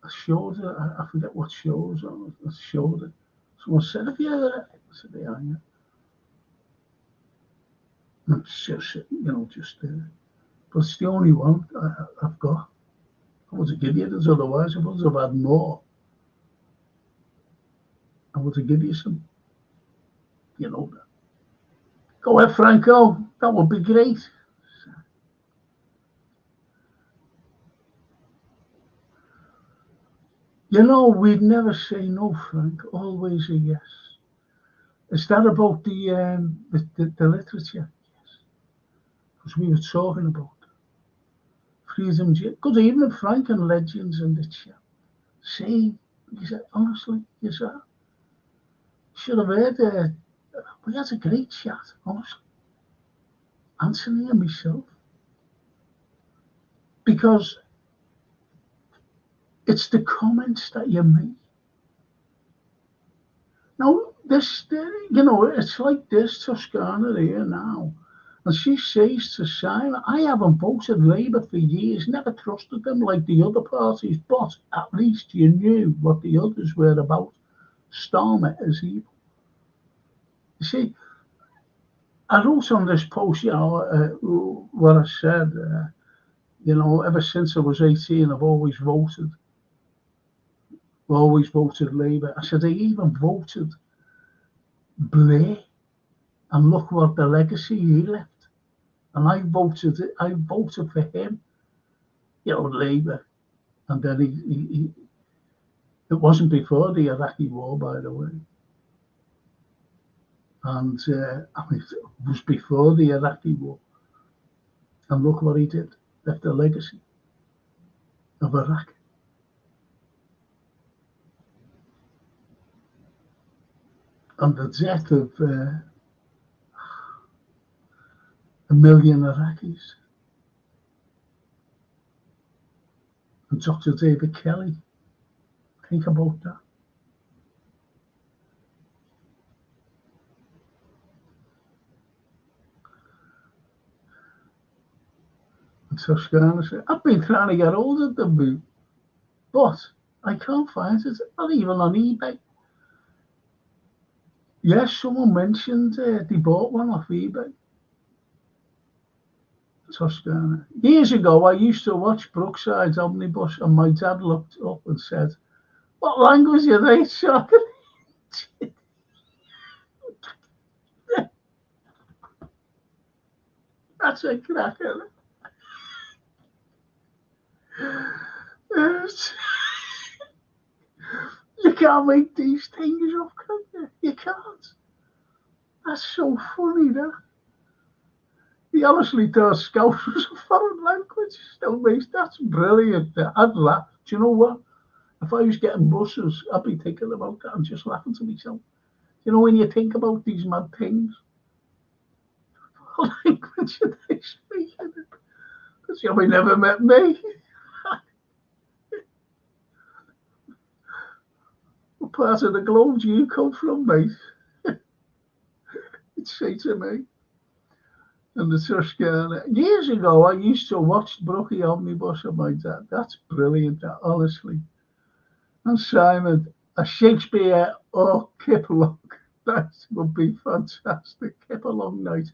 I showed it. I forget what shows on it. I showed it. Someone said, have you heard it? I said, yeah. It's just, but it's the only one I've got. I would have given you this otherwise. I would have had more. I would have given you some, Go ahead, Franco. That would be great. We'd never say no, Frank. Always a yes. Is that about the literature? Yes. Because we were talking about freedom. Good evening, Frank, and legends in the chat. See, he said, honestly, you said, should have heard. We had a great chat, honestly. Anthony and myself. Because it's the comments that you make. Now, it's like this Toscana here now. And she says to Simon, I haven't voted Labour for years, never trusted them like the other parties, but at least you knew what the others were about. Storm it as evil. You see, I wrote on this post, what I said, ever since I was 18, I've always voted Labour. I said, I even voted Blair, and look what the legacy he left. And I voted for him, Labour. And then he it wasn't before the Iraqi war, by the way. And it was before the Iraqi war. And look what he did, left a legacy of Iraq. And the death of a million Iraqis. And Dr. David Kelly, think about that. And Toscana said, I've been trying to get hold of them, but I can't find it, not even on eBay. Yes, someone mentioned they bought one off eBay. Toscana. Years ago, I used to watch Brookside's Omnibus, and my dad looked up and said, what language are they talking? That's a cracker. You can't make these things up, can you? You can't. That's so funny, that. He honestly thought Scouse was a foreign language. That's brilliant. I'd laugh. Do you know what? If I was getting buses, I'd be thinking about that and just laughing to myself. When you think about these mad things, what language are they speaking? Because you never met me. What part of the globe do you come from, mate? He'd say to me. And the Toscana. Years ago, I used to watch Brookie Omnibus of my dad. That's brilliant, that, honestly. And Simon, a Shakespeare or Kipling. That would be fantastic. Kipling night.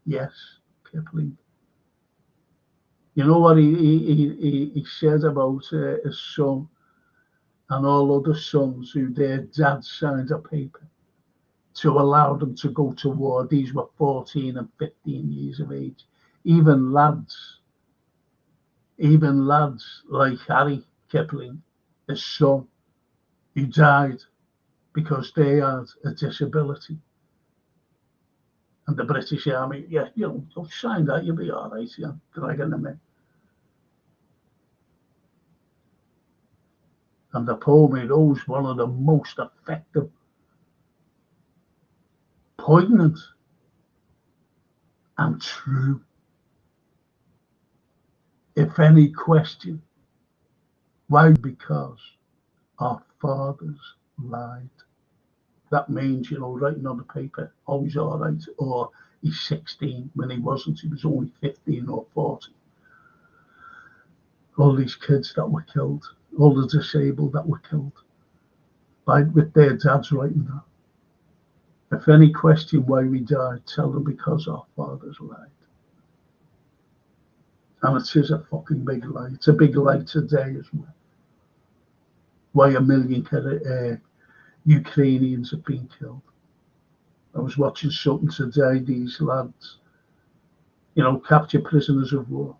Yes, Kipling. You know what he said about his son and all other sons who their dad signed a paper to allow them to go to war. These were 14 and 15 years of age. Even lads like Harry Kipling, his son, he died because they had a disability. And the British Army, don't sign that, you'll be all right, dragging them in. And the poem he wrote was one of the most effective, poignant, and true. If any question, why? Because our fathers lied. That means, writing on the paper, oh, he's all right, or he's 16 when he wasn't, he was only 15 or 14. All these kids that were killed, all the disabled that were killed, with their dads writing that. If any question why we died, tell them because our fathers lied. And it is a fucking big lie. It's a big lie today as well. Why 1 million Ukrainians have been killed. I was watching something today, these lads, capture prisoners of war.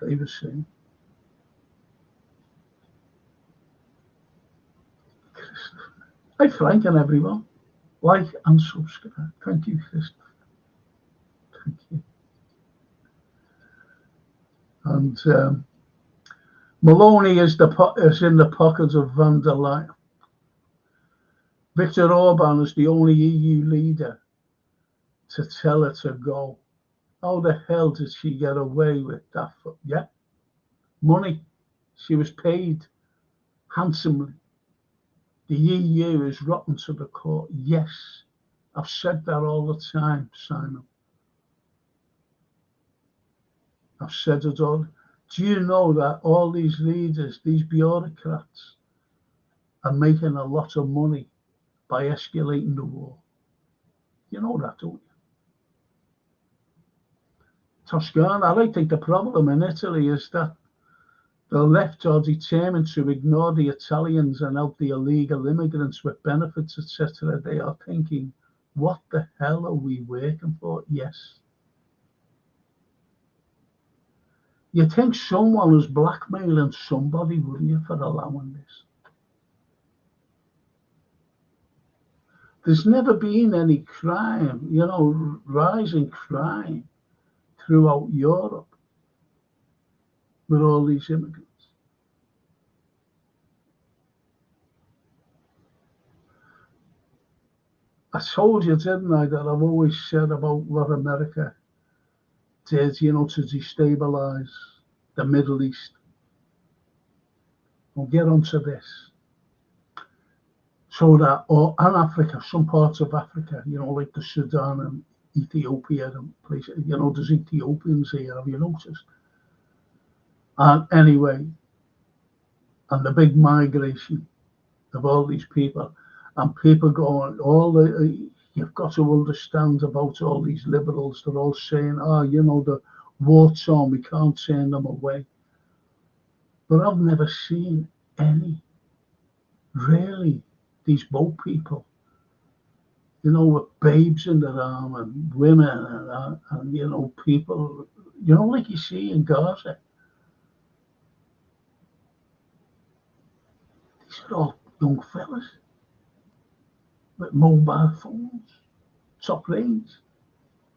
They were saying. Hi Frank and everyone. Like and subscribe. Thank you, Christopher. Thank you. And Maloney is in the pocket of van der Leyen. Viktor Orban is the only EU leader to tell her to go. How the hell did she get away with that? Yeah, money. She was paid handsomely. The EU is rotten to the core. Yes, I've said that all the time, Simon. I've said it all. Do you know that all these leaders, these bureaucrats, are making a lot of money by escalating the war? You know that, don't you? Toscana, I think the problem in Italy is that the left are determined to ignore the Italians and help the illegal immigrants with benefits, etc. They are thinking, what the hell are we working for? Yes. You'd think someone was blackmailing somebody, wouldn't you, for allowing this? There's never been any crime, rising crime throughout Europe with all these immigrants. I told you, didn't I, that I've always said about what America did, to destabilize the Middle East. We'll get onto this. So that, and Africa, some parts of Africa, like the Sudan and Ethiopia and places, there's Ethiopians here, have you noticed? And anyway, and the big migration of all these people, and people going, you've got to understand about all these liberals, they're all saying, the war's on, we can't turn them away. But I've never seen any, really, these boat people, with babes in their arm and women and people, like you see in Gaza. These are all young fellas with mobile phones, top range,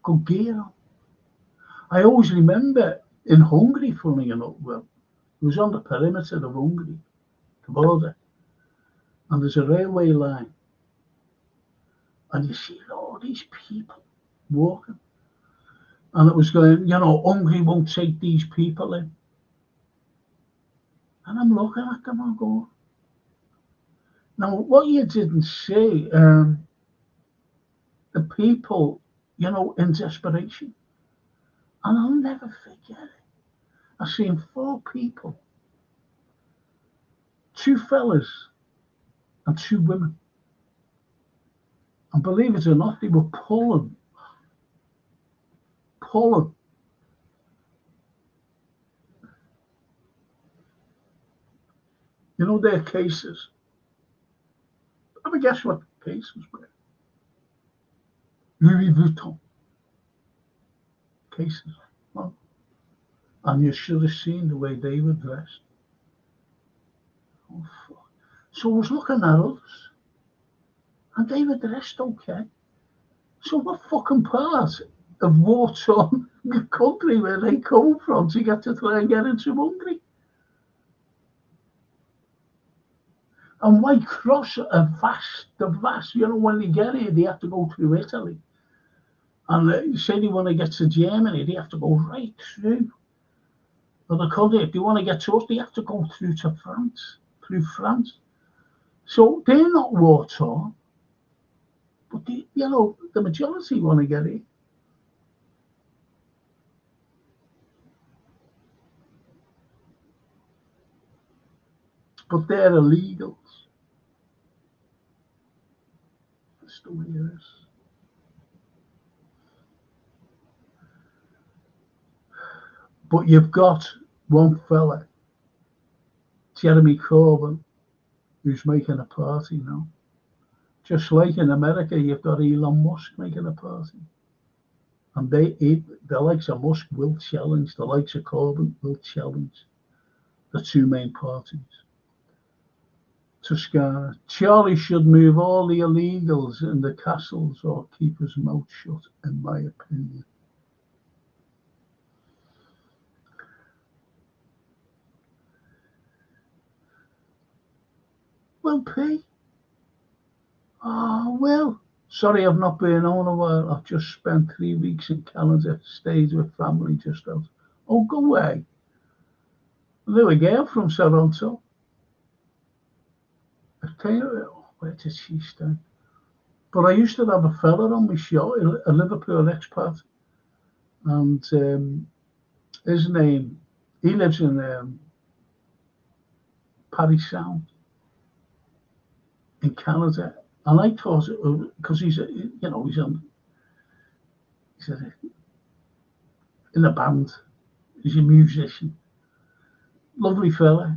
good gear on. I always remember in Hungary, funny enough, it was on the perimeter of Hungary, the border, and there's a railway line, and you see all these people walking, and it was going, Hungary won't take these people in. And I'm looking at them and going, now what you didn't see, the people, in desperation, and I'll never forget it. I seen 4 people, 2 fellas and 2 women. And believe it or not, they were pulling. Their cases. Have a guess what the cases were? Louis Vuitton cases. Well, and you should have seen the way they were dressed. Oh, fuck. So I was looking at others, and they were dressed okay. So what fucking part of war-torn country where they come from to get to try and get into Hungary? And why cross the vast, when they get here, they have to go through Italy. And say they want to get to Germany, they have to go right through. Or the country, if they want to get to us, they have to go through France. So they're not war-torn. But the majority want to get here. But they're illegals. the way it is. But you've got one fella, Jeremy Corbyn, who's making a party now. Just like in America, you've got Elon Musk making a party. And the likes of Musk will challenge, the likes of Corbyn will challenge the two main parties. Toscana. Charlie should move all the illegals in the castles or keep his mouth shut, in my opinion. Well, P. Oh, well. Sorry, I've not been on a while. I've just spent 3 weeks in Canada, stayed with family just out. Oh, go away. There we go, from Toronto. I tell you, where did she stay? But I used to have a fella on my show, a Liverpool expat, and his name, he lives in Paris Sound in Canada, and I thought, because he's in a band, he's a musician, lovely fella,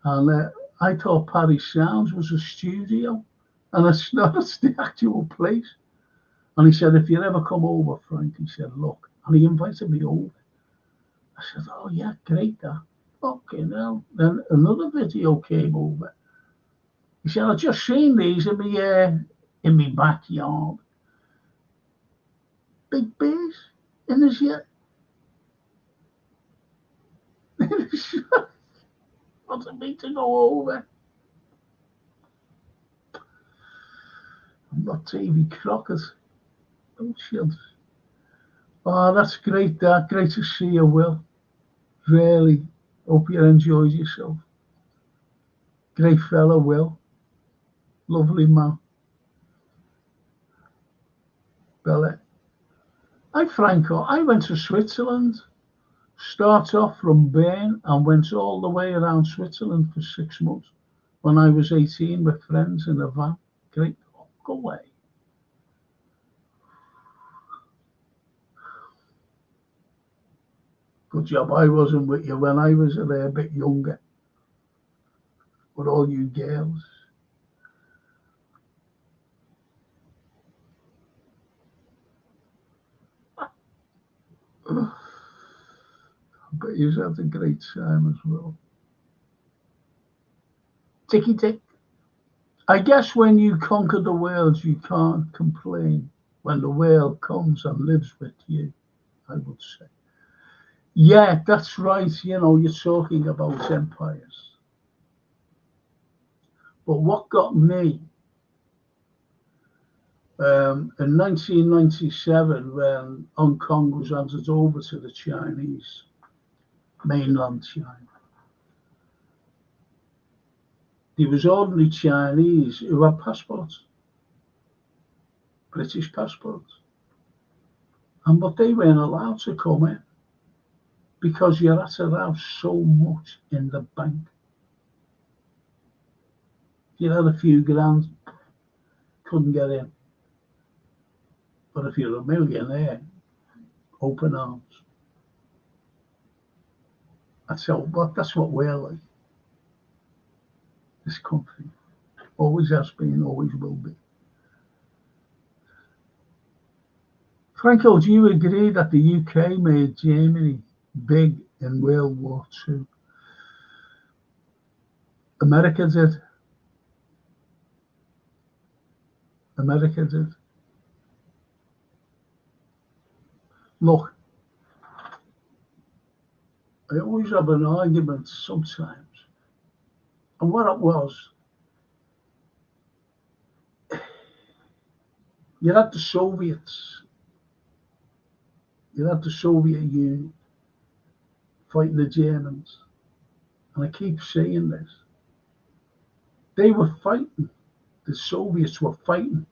and I thought Paris Sounds was a studio, and it's not, it's the actual place. And he said, if you ever come over, Frank, he said, look, and he invited me over. I said, oh yeah, great that. Okay, now then another video came over. He said, I just seen these in my backyard. Big bears in his yard. Wanted me to go over. I'm not TV Crockett. Oh shit. Oh, that's great, Dad. Great to see you, Will. Really. Hope you enjoyed yourself. Great fella, Will. Lovely man. Bella. Hi, Franco. I went to Switzerland. Start off from Bern and went all the way around Switzerland for 6 months when I was 18 with friends in a van. Great. Oh, go away. Good job I wasn't with you when I was a bit younger. With all you girls. But you had a great time as well. Ticky tick. I guess when you conquer the world, you can't complain when the world comes and lives with you, I would say. Yeah, that's right. You know, you're talking about empires. But what got me in 1997, when Hong Kong was handed over to the Chinese, mainland China, there was ordinary Chinese who had passports, British passports, but they weren't allowed to come in because you had to have so much in the bank. If you had a few grand, couldn't get in. But if you're a millionaire, open arms. That's what we're like. This country always has been, always will be. Franco, do you agree that the UK made Germany big in World War II? America did. America did. Look, I always have an argument sometimes. And what it was, you had the Soviets, you had the Soviet Union fighting the Germans. And I keep saying this. They were fighting, the Soviets were fighting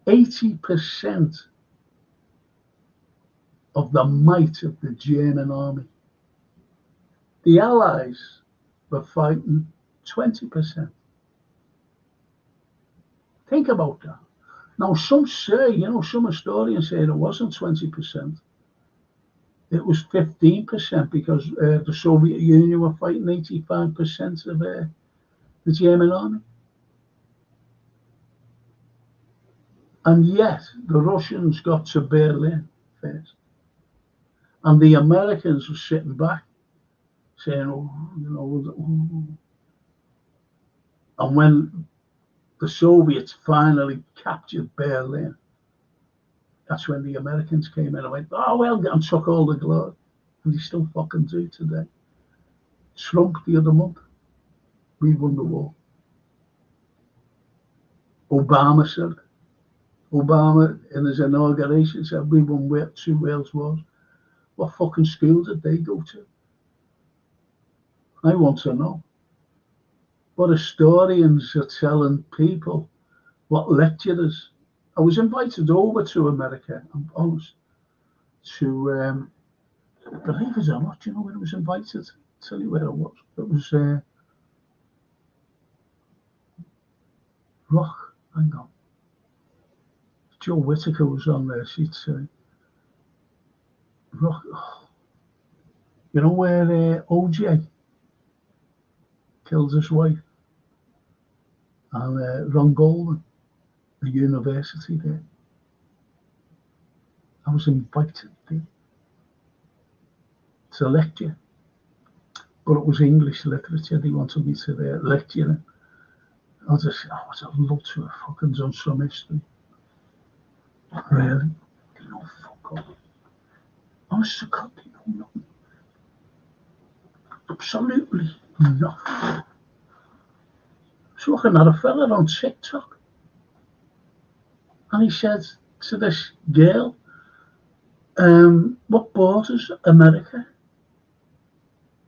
80% of the might of the German army. The Allies were fighting 20%. Think about that. Now, some say, some historians say it wasn't 20%. It was 15% because the Soviet Union were fighting 85% of the German army. And yet, the Russians got to Berlin first. And the Americans were sitting back saying, and when the Soviets finally captured Berlin, that's when the Americans came in and went, oh, well, and took all the glory. And they still fucking do today. Trump the other month, we won the war. Obama said, in his inauguration said, we won 2 world wars. What fucking school did they go to? I want to know. What historians are telling people, what lecturers. I was invited over to America, I'm honest, to, believe it or not, when I was invited? I'll tell you where it was. It was Rock, hang on. Joe Whittaker was on there, she'd say. Rock, where OJ killed his wife? And Ron Goldman, the university there. I was invited there to lecture, but it was English literature. They wanted me to lecture. I just said, I'd love to have fucking done some history. Really? They know fuck all. Honest to God, they know nothing. Absolutely nothing. I was looking at a fella on TikTok, and he said to this girl, what borders America?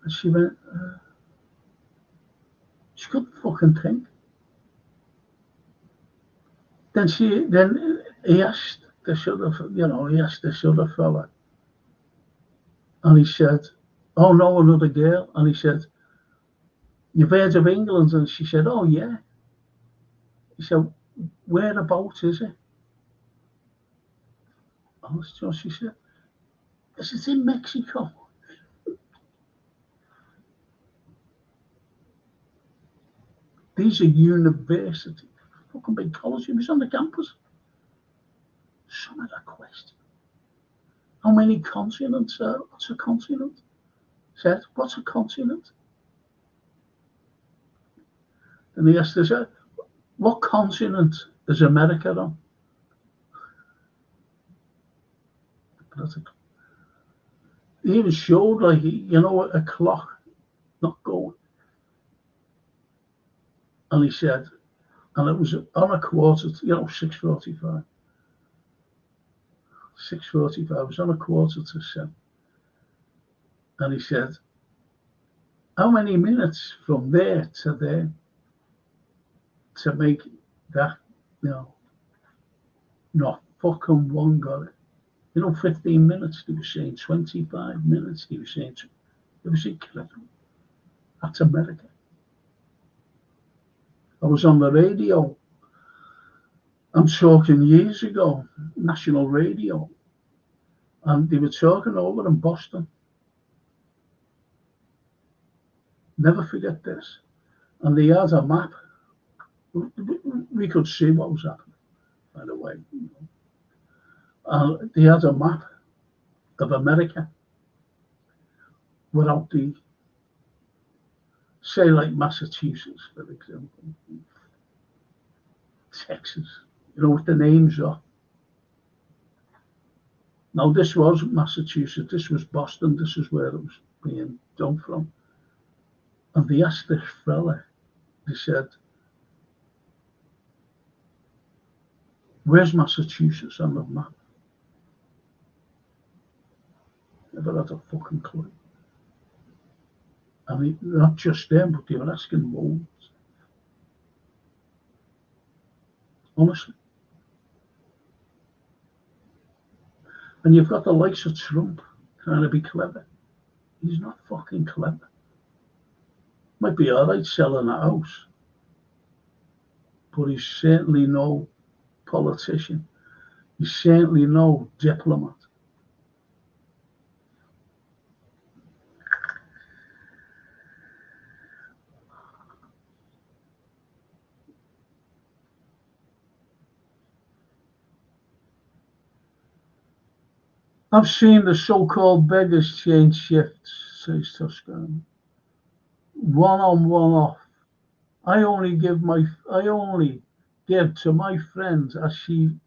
And she went, she couldn't fucking think. Then he asked this other fella, and he said, oh no, another girl, and he said, you've heard of England? And she said, oh yeah. He said, whereabouts is it? Oh, so she said, is it in Mexico? These are universities, fucking big college. He was on the campus. Some of that question. How many continents are? What's a continent? Said, what's a continent? And he asked us, what continent is America on? He even showed, like, a clock not going. And he said, and it was on a quarter to, 6:45. 6:45, it was on a quarter to 7. And he said, how many minutes from there to there to make that, not fucking one got it. 15 minutes, they were saying 25 minutes, they were saying, it was incredible. That's America. I was on the radio, I'm talking years ago, national radio, and they were talking over in Boston. Never forget this. And they had a map. We could see what was happening, by the way. They had a map of America without the, say, like Massachusetts, for example, Texas, what the names are. Now, this was Massachusetts, this was Boston, this is where it was being done from. And they asked this fella, they said, where's Massachusetts on the map? Never had a fucking clue. I mean, not just them, but they were asking loads. Honestly. And you've got the likes of Trump trying to be clever. He's not fucking clever. Might be all right selling a house, but he's certainly no politician. He's certainly no diplomat. I've seen the so-called beggars change shifts, says Toscano. One on, one off. I only give to my friends as she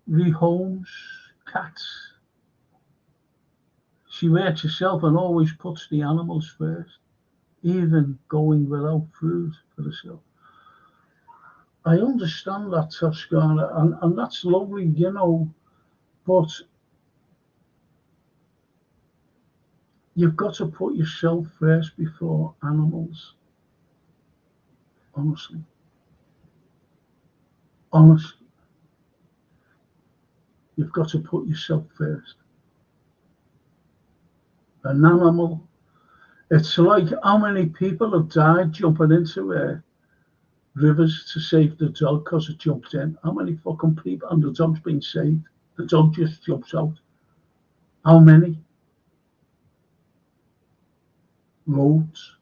rehomes cats. She works herself and always puts the animals first, even going without food for herself. I understand that, Toscana, and that's lovely, but you've got to put yourself first before animals. Honestly. You've got to put yourself first. An animal, it's like how many people have died jumping into rivers to save the dog because it jumped in. How many fucking people, and the dog's been saved. The dog just jumps out. How many? Loads.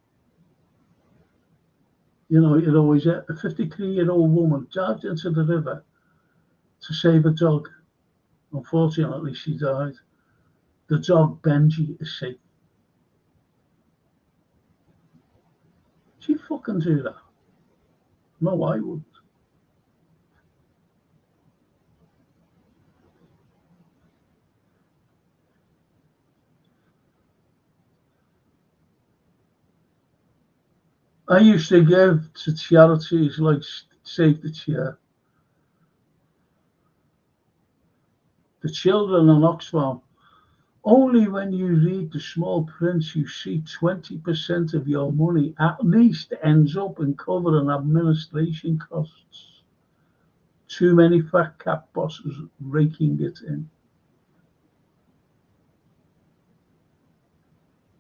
It always a 53-year-old woman dived into the river to save a dog. Unfortunately, she died. The dog, Benji, is safe. She fucking do that? No, I wouldn't. I used to give to charities like Save the Chair. The children in Oxfam. Only when you read the small print you see 20% of your money at least ends up in covering administration costs. Too many fat cat bosses raking it in.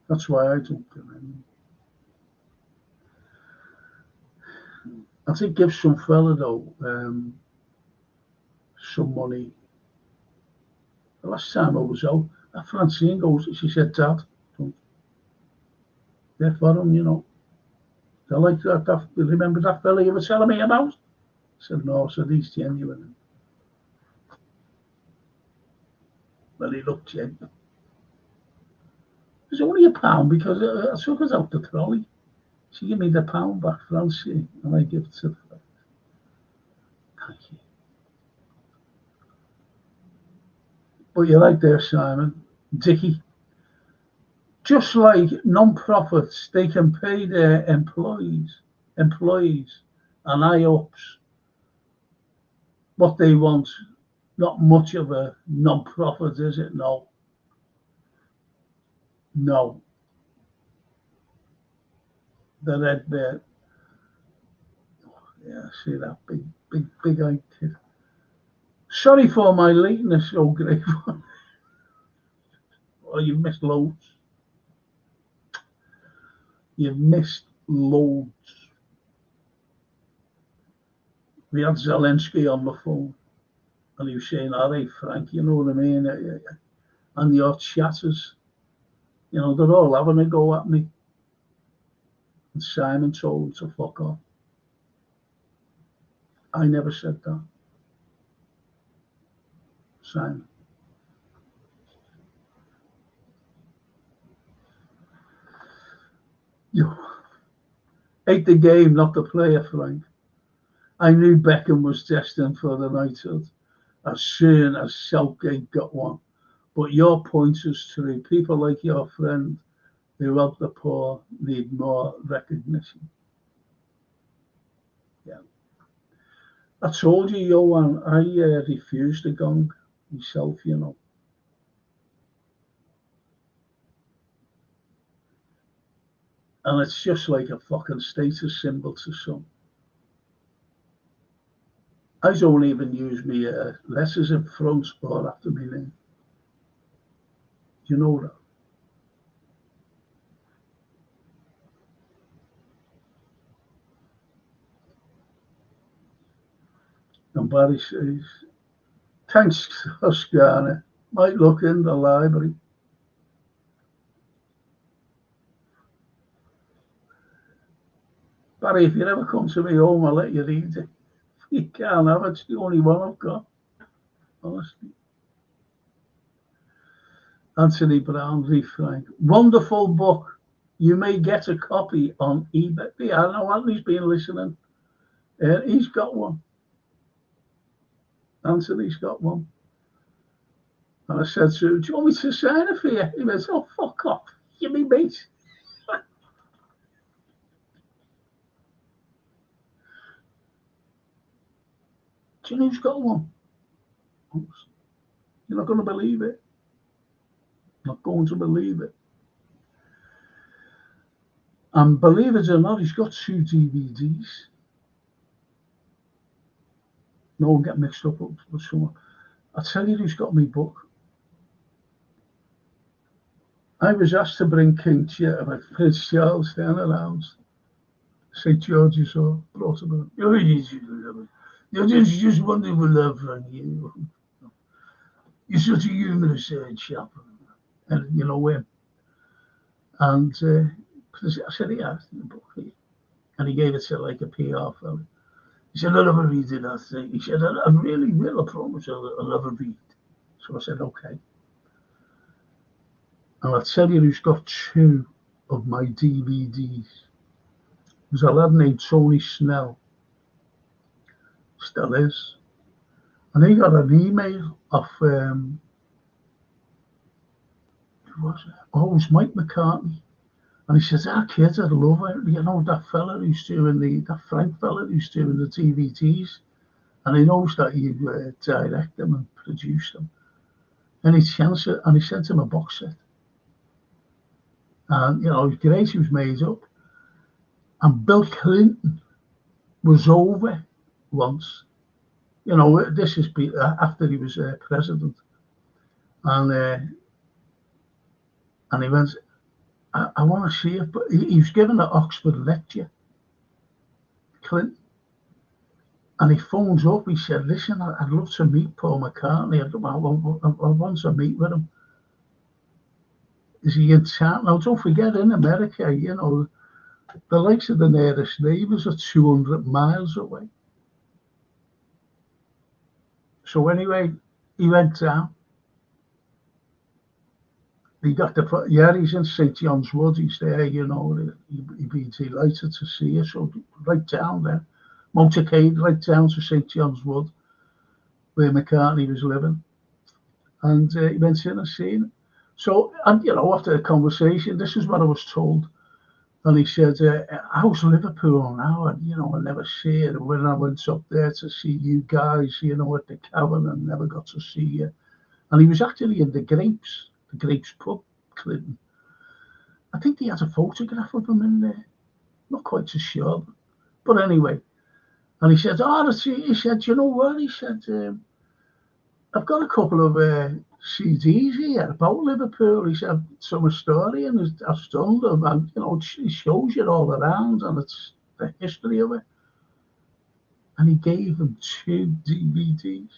That's why I don't give any. I think give some fella though some money. The last time I was out, Francine goes, she said, Dad, don't. They're for him. They like that. Remember that fella you were telling me about? I said, no, I said, he's genuine. Well, he looked genuine. It was only £1 because I took us out the trolley. She gave me the £1 back, Francine, and I give it to her. Thank you. But you're right there, Simon. Dickie. Just like non-profits, they can pay their employees and IOPs what they want. Not much of a non-profit, is it? No. The red bear. Yeah, I see that big-eyed kid. Sorry for my lateness, old grey one. Oh, you've missed loads. You've missed loads. We had Zelensky on the phone, and he was saying, all right, Frank, you know what I mean? And your chatters, they're all having a go at me. And Simon told him to fuck off. I never said that. Simon. You ate the game, not the player, Frank. I knew Beckham was destined for the knighthood as soon as Southgate got one. But your point is true. People like your friend who help the poor need more recognition. Yeah. I told you, Johan, I refused the gong myself, And it's just like a fucking status symbol to some. I don't even use me letters in front or after my name. You know that. And Barry says, thanks, Oscar. Might look in the library. Barry, if you ever come to me home, I'll let you read it. You can't have it. It's the only one I've got, honestly. Anthony Brown, Frank. Wonderful book. You may get a copy on eBay. Yeah, I know Anthony's been listening. He's got one. Anthony's got one. And I said to him, do you want me to sign it for you? He went, oh, fuck off. You me mate. Do you know who's got one? You're not going to believe it. Not going to believe it. And believe it or not, he's got 2 DVDs. No one get mixed up with someone. I'll tell you who's got me book. I was asked to bring King Prince Charles down around St. George's Hall, brought him up. You're just wonderful love from you. You're such a humorous chap. And you know him. And I said, yeah, the book for you. And he gave it to like a PR fellow. He said, I'll never read it, I think. He said, I really will, I promise I'll never read. So I said, okay. And I'll tell you who's got 2 of my DVDs. There's a lad named Tony Snell. Still is. And he got an email off, who was it? Oh, it was Mike McCartney. And he says, our kids, I love it. You know, that fella who's doing that Frank fella who's doing the DVDs. And he knows that you direct them and produce them. And he sent him a box set. And, you know, it was great, he was made up. And Bill Clinton was over once. You know, this is after he was president. And he went, I want to see it. But he was giving an Oxford lecture, Clinton. And he phones up, he said, listen, I'd love to meet Paul McCartney. I want to meet with him. Is he in town? Now, don't forget, in America, you know, the likes of the nearest neighbours are 200 miles away. So anyway, he went down. He got he's in St. John's Wood. He's there, you know, he'd be delighted to see you. So right down there, motorcade right down to St. John's Wood, where McCartney was living. And he went in and seen it. So, and you know, after the conversation, this is what I was told. And he said, how's Liverpool now? And, you know, I never see it. When I went up there to see you guys, you know, at the Cavern, and never got to see you. And he was actually in the Grapes pub, Clinton. I think he had a photograph of him in there. Not quite so sure. But anyway. And he said, he said, you know what? He said, I've got a couple of CDs here about Liverpool. He said, some story, and I've done them, and you know, it shows you all around, and it's the history of it. And he gave them 2 DVDs.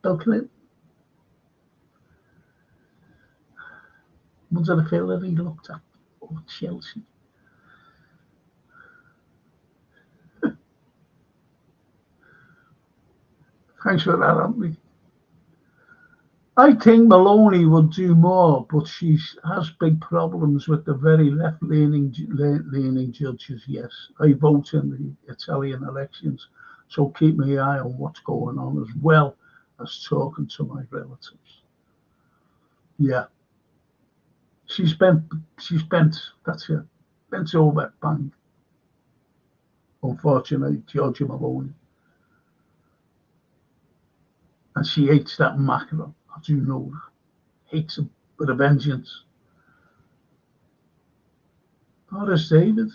Bill Clinton. Wonder the fella he looked at. Oh, Chelsea. Thanks for that, Anthony. I think Maloney would do more, but she has big problems with the very left-leaning judges, yes. I vote in the Italian elections, so keep my eye on what's going on, as well as talking to my relatives. Yeah. She's bent, that's it. Bent over, bang. Unfortunately, Georgia Maloney. And she hates that mackerel. I do know that. Hates him with a vengeance. Horace David.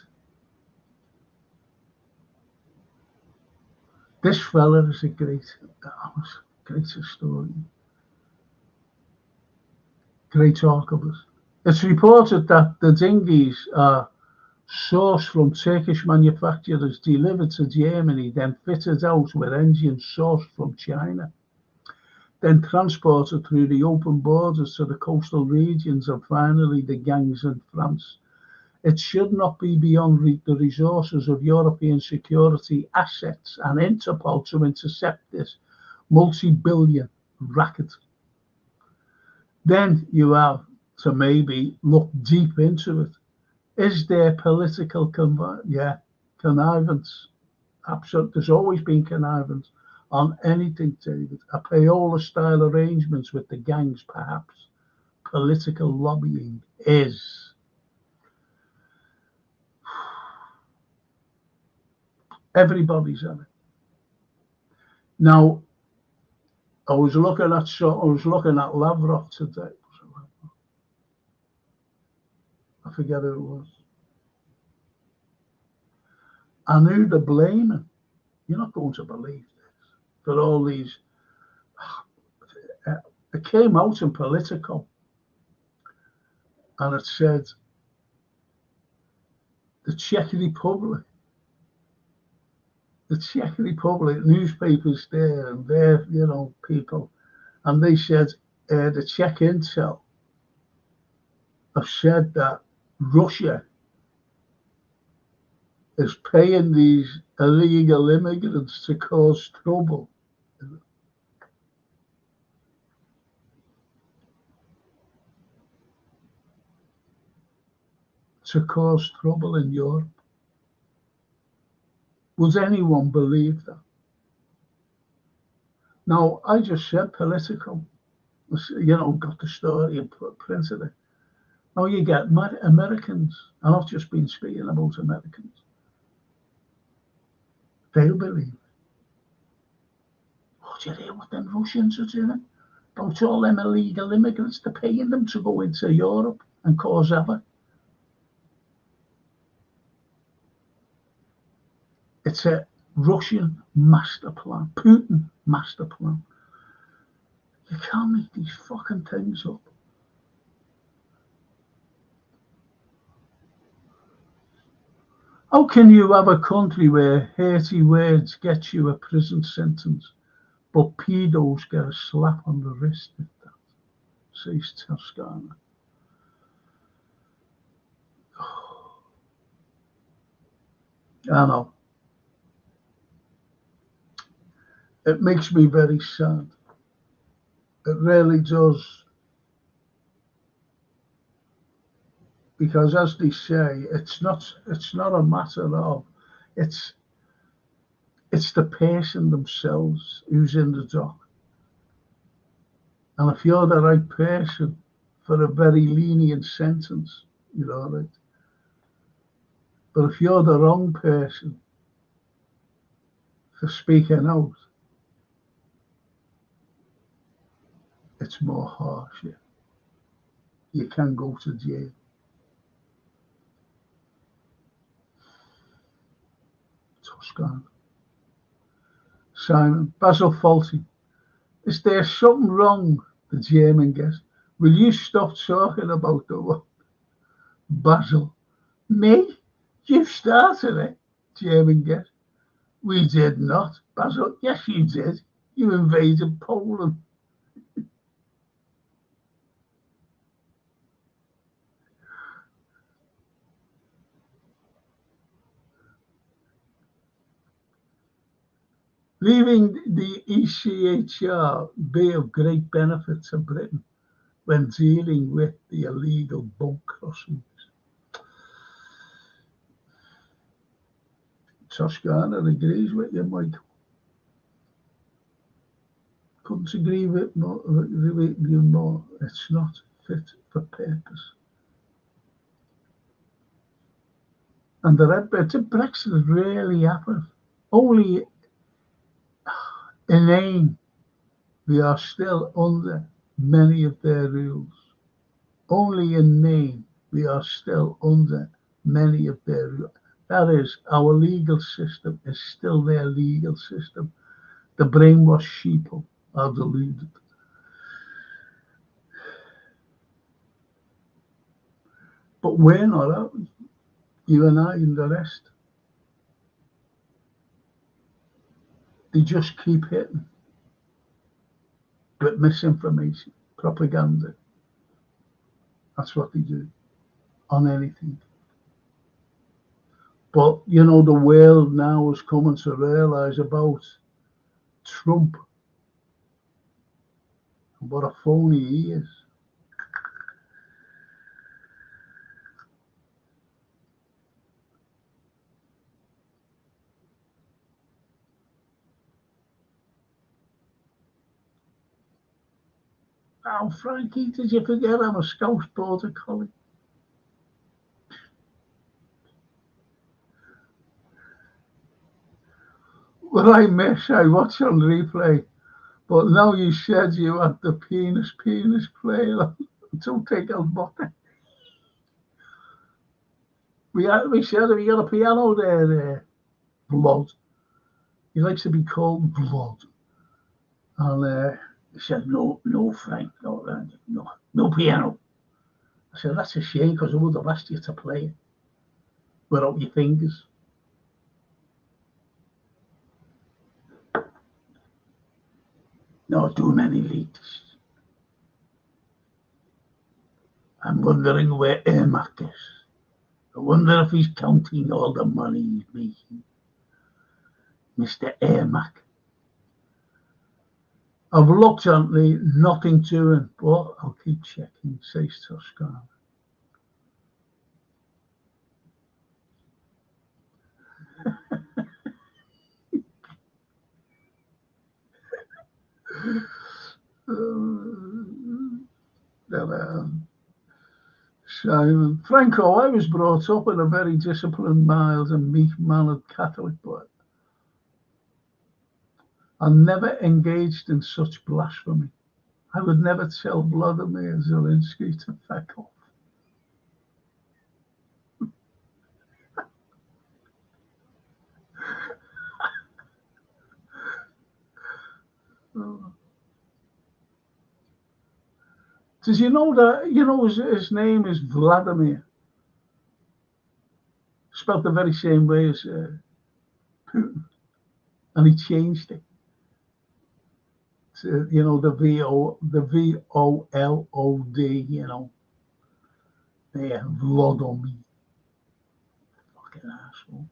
This fella is a great historian. Great archivist. It's reported that the dinghies are sourced from Turkish manufacturers, delivered to Germany, then fitted out with engines sourced from China, then transported through the open borders to the coastal regions and finally the gangs in France. It should not be beyond the resources of European security assets and Interpol to intercept this multi-billion racket. Then you have to maybe look deep into it. Is there political connivance? Absolutely. There's always been connivance on anything, David. A payola-style arrangements with the gangs, perhaps. Political lobbying is. Everybody's at it. Now, I was looking at Lavrov today. I forget who it was. And who they're blaming. You're not going to believe this. For all these. It came out in Politico. And it said the Czech Republic newspapers there and their, people. And they said the Czech intel have said that Russia is paying these illegal immigrants to cause trouble. To cause trouble in Europe. Would anyone believe that? Now, I just said Politico, got the story and printed it. Now you get Americans, and I've just been speaking about Americans. They'll believe it. Oh, do you hear what them Russians are doing? About all them illegal immigrants, they're paying them to go into Europe and cause havoc. It's a Russian master plan, Putin master plan. You can't make these fucking things up. How can you have a country where 30 words get you a prison sentence, but pedos get a slap on the wrist at that? Says Toscana. I know. It makes me very sad. It really does. Because as they say, it's not a matter of, it's the person themselves who's in the dock. And if you're the right person for a very lenient sentence, you're all right. But if you're the wrong person for speaking out, it's more harsh. Yeah. You can go to jail. Toscana. Simon, Basil Fawlty. Is there something wrong? The German guest. Will you stop talking about the one? Basil. Me? You started it, German guest. We did not. Basil, yes you did. You invaded Poland. Leaving the ECHR be of great benefit to Britain when dealing with the illegal boat crossings. Toscana agrees with you, Mike. Couldn't agree with you more. It's not fit for purpose. And the red bit of Brexit really happened. Only in name, we are still under many of their rules. Only in name, we are still under many of their rules. That is, our legal system is still their legal system. The brainwashed sheeple are deluded. But we're not, are we? You and I and the rest. They just keep hitting with misinformation, propaganda. That's what they do on anything. But, you know, the world now is coming to realise about Trump and what a phony he is. Oh, Frankie, did you forget I'm a Scouse Border Collie? Well, I miss, I watch on replay, but now you said you had the penis player. Don't take out bottom. We said, have you got a piano there? Blood. He likes to be called Blood. And he said, no, Frank, no piano. I said, that's a shame, because I would have asked you to play it without your fingers. Not too many liters. I'm wondering where Ermac is. I wonder if he's counting all the money he's making. Mr. Ermac. I've looked at the nothing to him, but I'll keep checking, says Toscana. Simon. Franco, I was brought up in a very disciplined, mild and meek-mannered Catholic boy. I never engaged in such blasphemy. I would never tell Vladimir Zelensky to fuck off. Did you know that, his name is Vladimir? Spelled the very same way as Putin. And he changed it. To, the VOLOD, Yeah, Vladimir. Fucking asshole.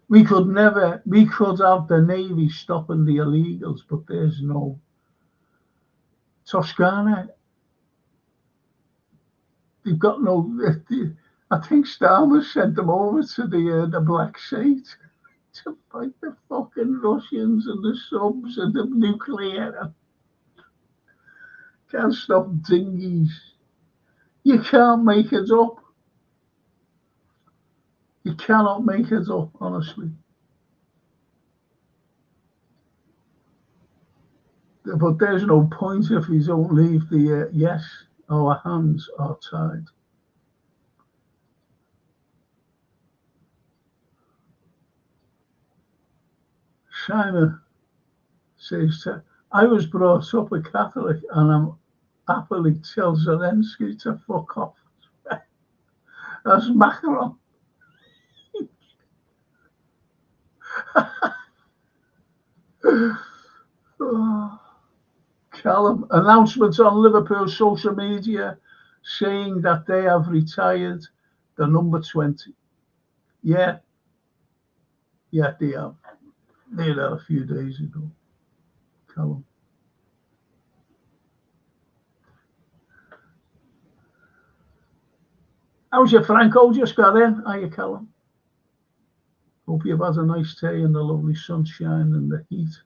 We could have the Navy stopping the illegals, but there's no. Toscana, they've got no. I think Starmer sent them over to the Black Sea to fight the fucking Russians and the subs and the nuclear. Can't stop dinghies. You can't make it up. You cannot make it up, honestly. But there's no point if we don't leave the yes, our hands are tied. Simon says, I was brought up a Catholic and I'm happily tell Zelensky to fuck off. That's Macron. Callum, announcements on Liverpool social media saying that they have retired the number 20. Yeah, they have. They did that a few days ago. Callum. How's your Franco? Just got in. How you, Callum? Hope you've had a nice day in the lovely sunshine and the heat.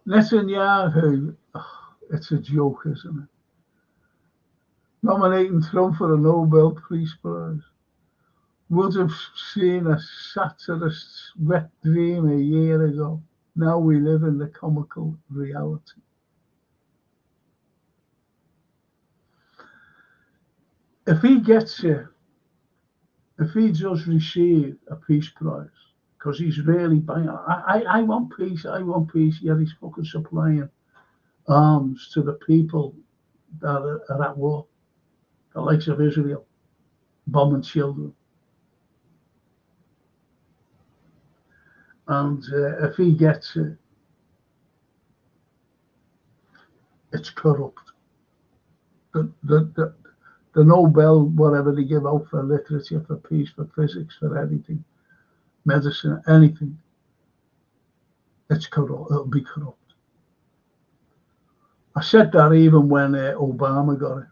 Netanyahu, it's a joke, isn't it? Nominating Trump for a Nobel Peace Prize. Would have seen a satirist's wet dream a year ago. Now we live in the comical reality. If he gets it, if he does receive a peace prize, because he's really buying, I want peace, yet he's fucking supplying arms to the people that are at war. the likes of Israel, bombing children. And if he gets it, it's corrupt. The Nobel, whatever they give out for literature, for peace, for physics, for anything, medicine, anything, it's corrupt. It'll be corrupt. I said that even when Obama got it.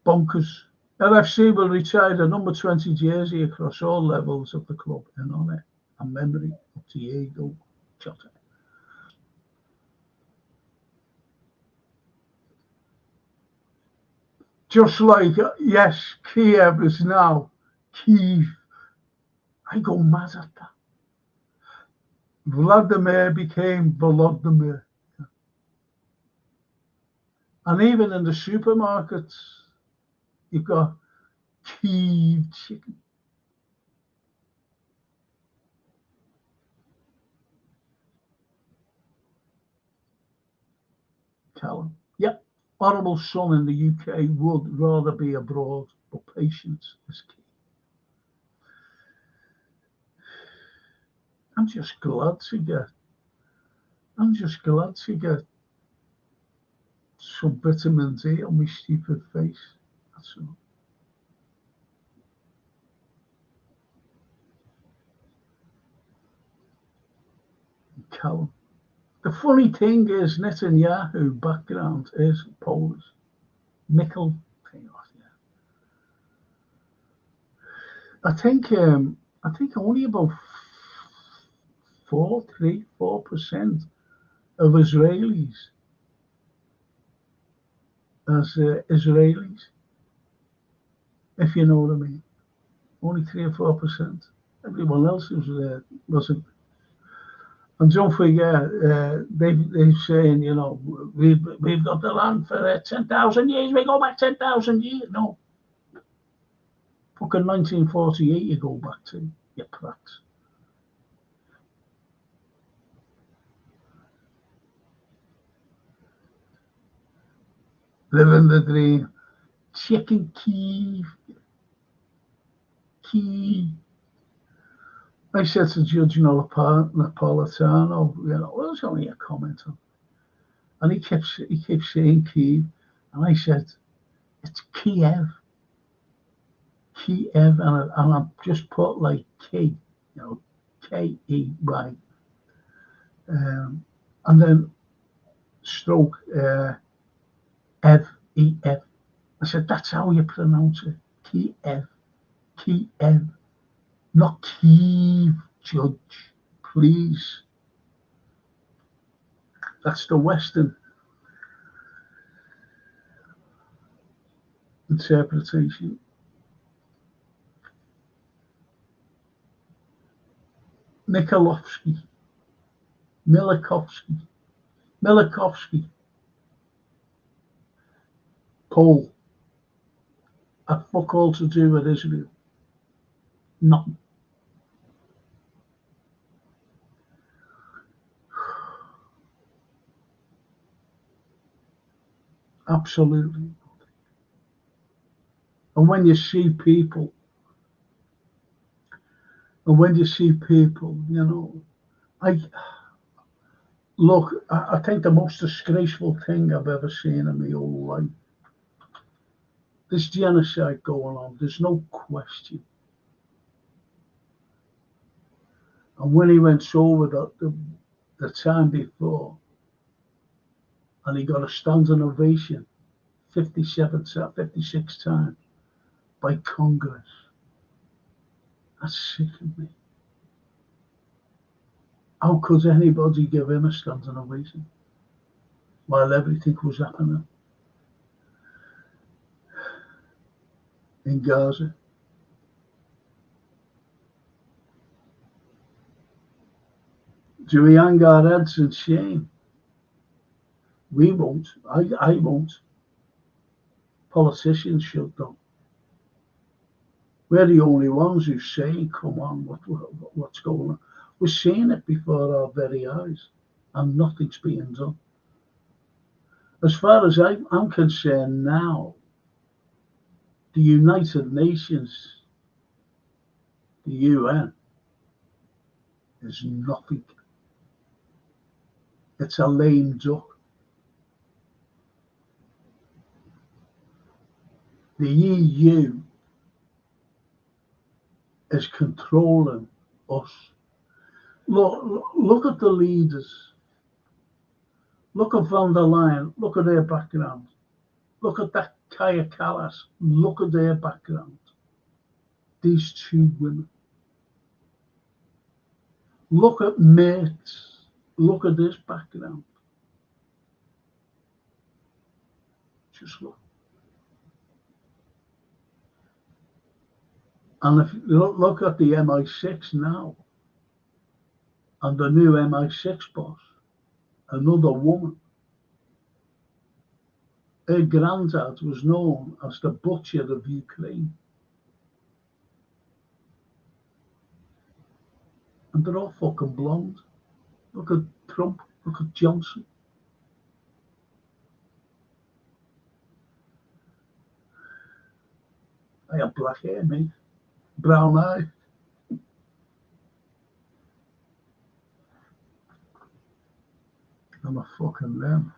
Bonkers. LFC will retire the number 20 jersey across all levels of the club in honour and memory of Diego Jota. Just like, yes, Kiev is now Kyiv. I go mad at that. Vladimir became Volodymyr. And even in the supermarkets, you've got Kyiv chicken. Callum. Yep. Honourable son in the UK would rather be abroad, but patience is key. I'm just glad to get some vitamin D on my stupid face. That's all. Callum. The funny thing is, Netanyahu background is Polish. Nickel thing off, yeah. I think only about 4% of Israelis as Israelis, if you know what I mean. Only 3 or 4%. Everyone else wasn't. And don't forget, they're saying, you know, we've got the land for 10,000 years. We go back 10,000 years. No. Fucking 1948 you go back to, you prats. Living the dream. Chicken Kyiv. I said to Judge Napolitano, you know, well, it was only a comment on, and he kept saying Kyiv, and I said it's Kiev, and I just put like K, you know, K-E-Y, and then stroke Ev, E-F. I said that's how you pronounce it, Kiev, not Kyiv, Judge, please. That's the Western interpretation. Milikovsky, Pole, had fuck all to do with Israel. Nothing. Absolutely. And when you see people, you know, I think the most disgraceful thing I've ever seen in my whole life. This genocide going on, there's no question. And when he went over the time before, and he got a standing ovation 56 times by Congress, that sickened me. How could anybody give him a standing ovation while everything was happening in Gaza? Do we hang our heads in shame? We won't. I won't. Politicians should though. We're the only ones who say, come on, what's going on? We're seeing it before our very eyes. and nothing's being done. As far as I'm concerned now, the United Nations, the UN, is nothing. It's a lame duck. The EU is controlling us. Look at the leaders. Look at von der Leyen. Look at their background. Look at that Kaya Kallas. Look at their background. These two women. Look at Mertz. Look at this background. Just look. And if you look at the MI6 now, and the new MI6 boss, another woman. Her granddad was known as the butcher of Ukraine. And they're all fucking blonde. Look at Trump, look at Johnson. I have black hair, mate. Brown eye. I'm a fucking them.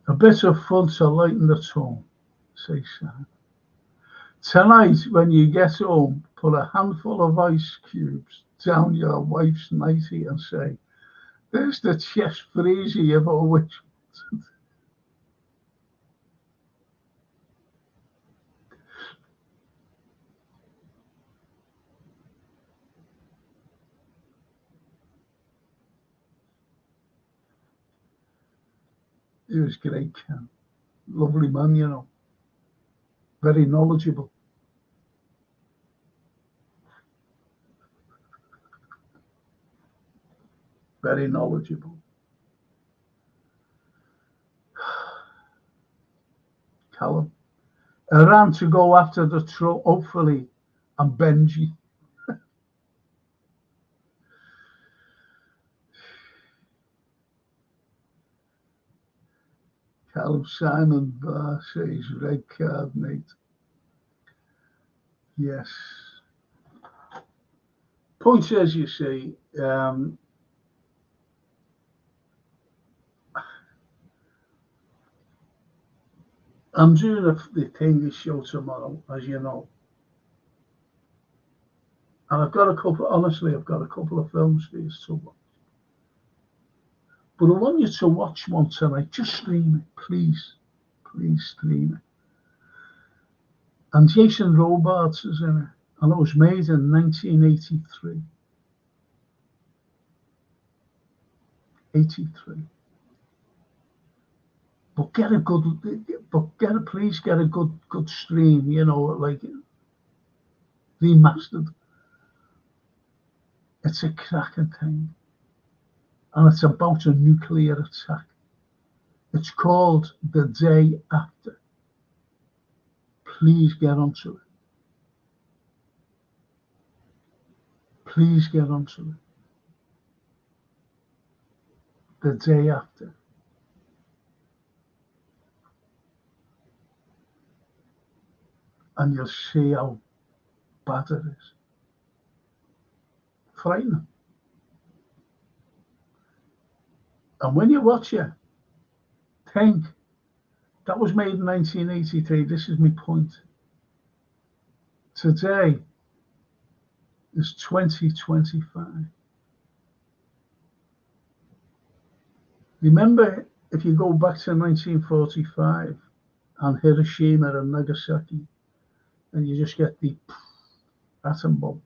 A bit of fun to lighten the tone, says Sam. Tonight, when you get home, put a handful of ice cubes down your wife's nightie and say, "There's the chest freezer you've always wanted." He was great, Ken. Lovely man, you know. Very knowledgeable. Very knowledgeable. Callum. Iran to go after the truck, hopefully, and Benji. Callum Simon Barr says red card, mate. Yes. Point as you say, I'm doing the Thingy show tomorrow, as you know. And I've got a couple of films for you to watch. But I want you to watch one tonight. Just stream it, please. Please stream it. And Jason Robards is in it. And it was made in 1983. 83. But please get a good stream, you know, like remastered. It's a cracking thing. And it's about a nuclear attack. It's called The Day After. Please get onto it. Please get onto it. The Day After. And you'll see how bad it is. Frightening. And when you watch it, think, that was made in 1983. This is my point. Today is 2025. Remember, if you go back to 1945 and Hiroshima and Nagasaki, and you just get the atom bomb,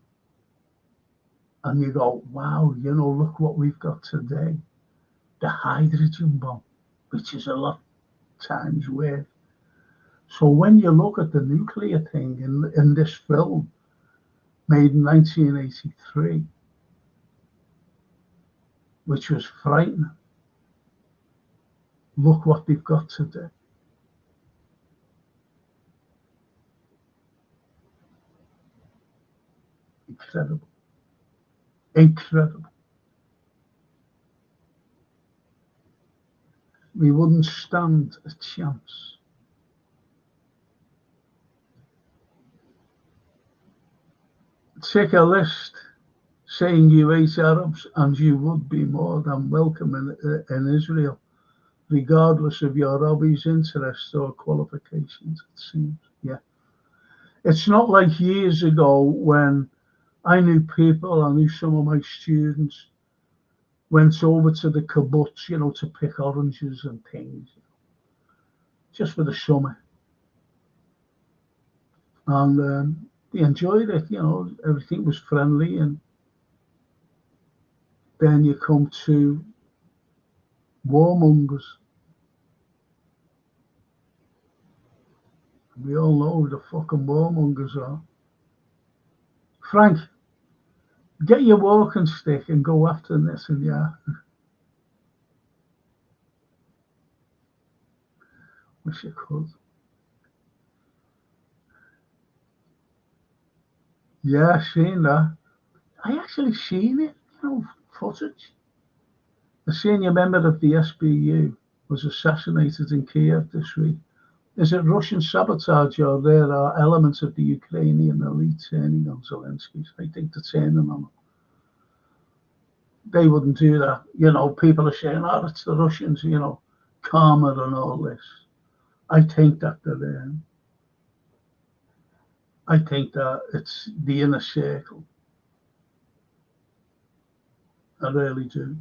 and you go, wow, you know, look what we've got today. The hydrogen bomb, which is a lot times worse. So when you look at the nuclear thing in this film, made in 1983, which was frightening, look what they've got today. incredible. Incredible. We wouldn't stand a chance. Take a list saying you hate Arabs and you would be more than welcome in Israel, regardless of your hobbies, interests or qualifications, it seems. Yeah. It's not like years ago when I knew people, I knew some of my students went over to the kibbutz, to pick oranges and things, just for the summer. And they enjoyed it, everything was friendly. And then you come to warmongers. We all know who the fucking warmongers are. Frank, get your walking stick and go after this, and yeah. Wish you could. Yeah, seen that. I actually seen it, footage. A senior member of the SBU was assassinated in Kiev this week. Is it Russian sabotage, or there are elements of the Ukrainian elite turning on Zelensky? I think they're turning on him. They wouldn't do that. People are saying, oh, it's the Russians, karma and all this. I think that I think that it's the inner circle. I really do.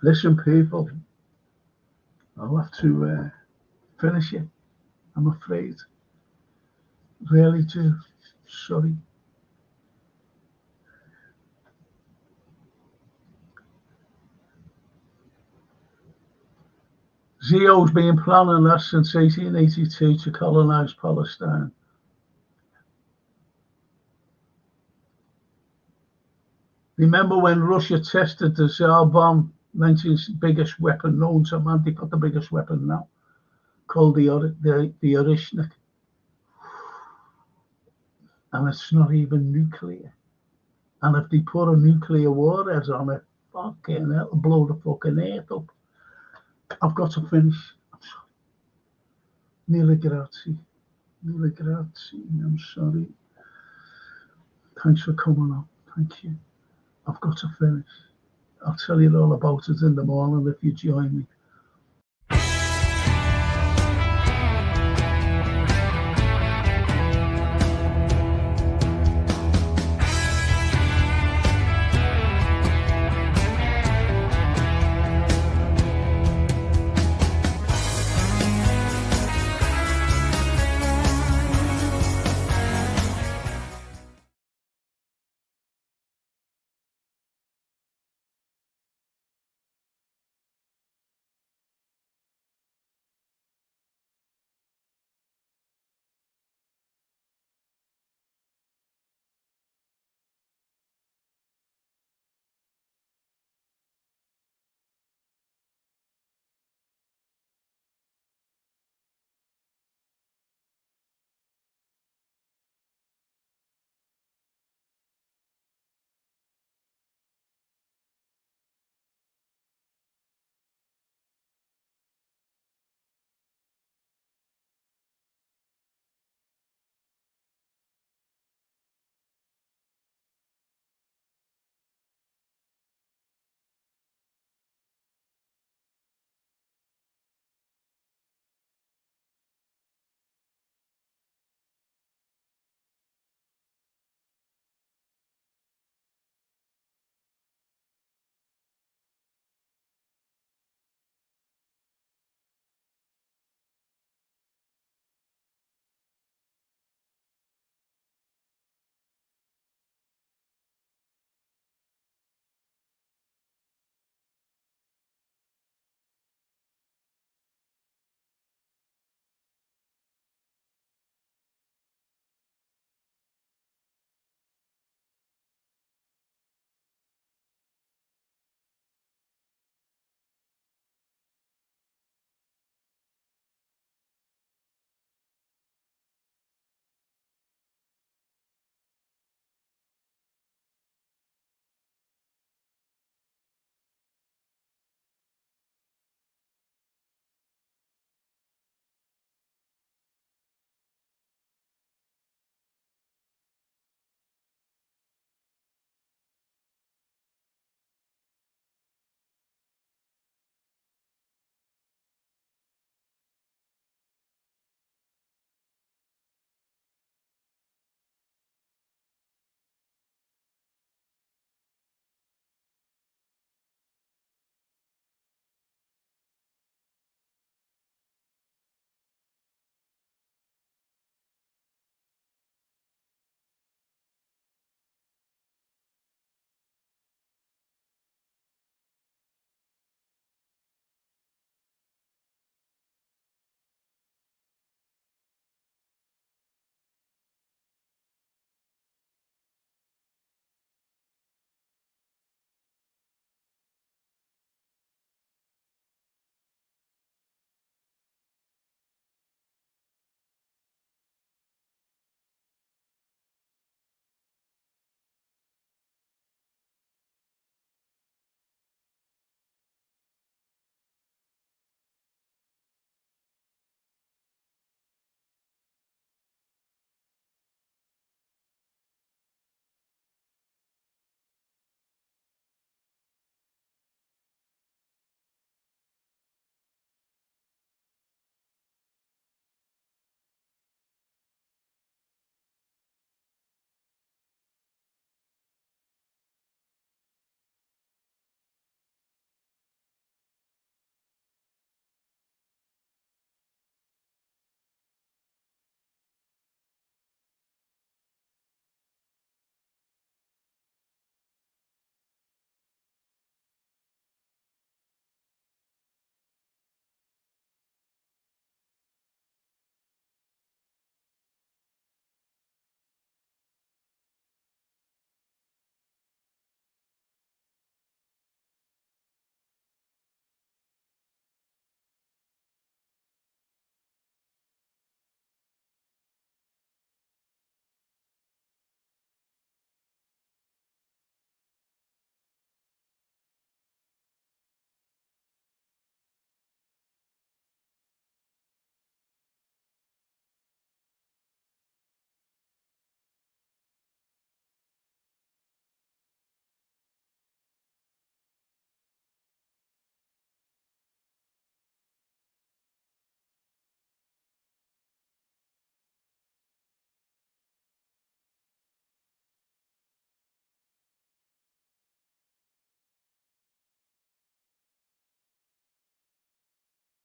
Listen, people, I'll have to finish it, I'm afraid. Really do. Sorry. Zio's been planning that since 1882 to colonize Palestine. Remember when Russia tested the Tsar bomb, 19th biggest weapon known to man? They got the biggest weapon now, called the Orishnik. And it's not even nuclear. And if they put a nuclear warhead on it, fucking it'll blow the fucking earth up. I've got to finish. I'm sorry. Mille grazie. Mille grazie. I'm sorry. Thanks for coming on. Thank you. I've got to finish. I'll tell you all about it in the morning if you join me.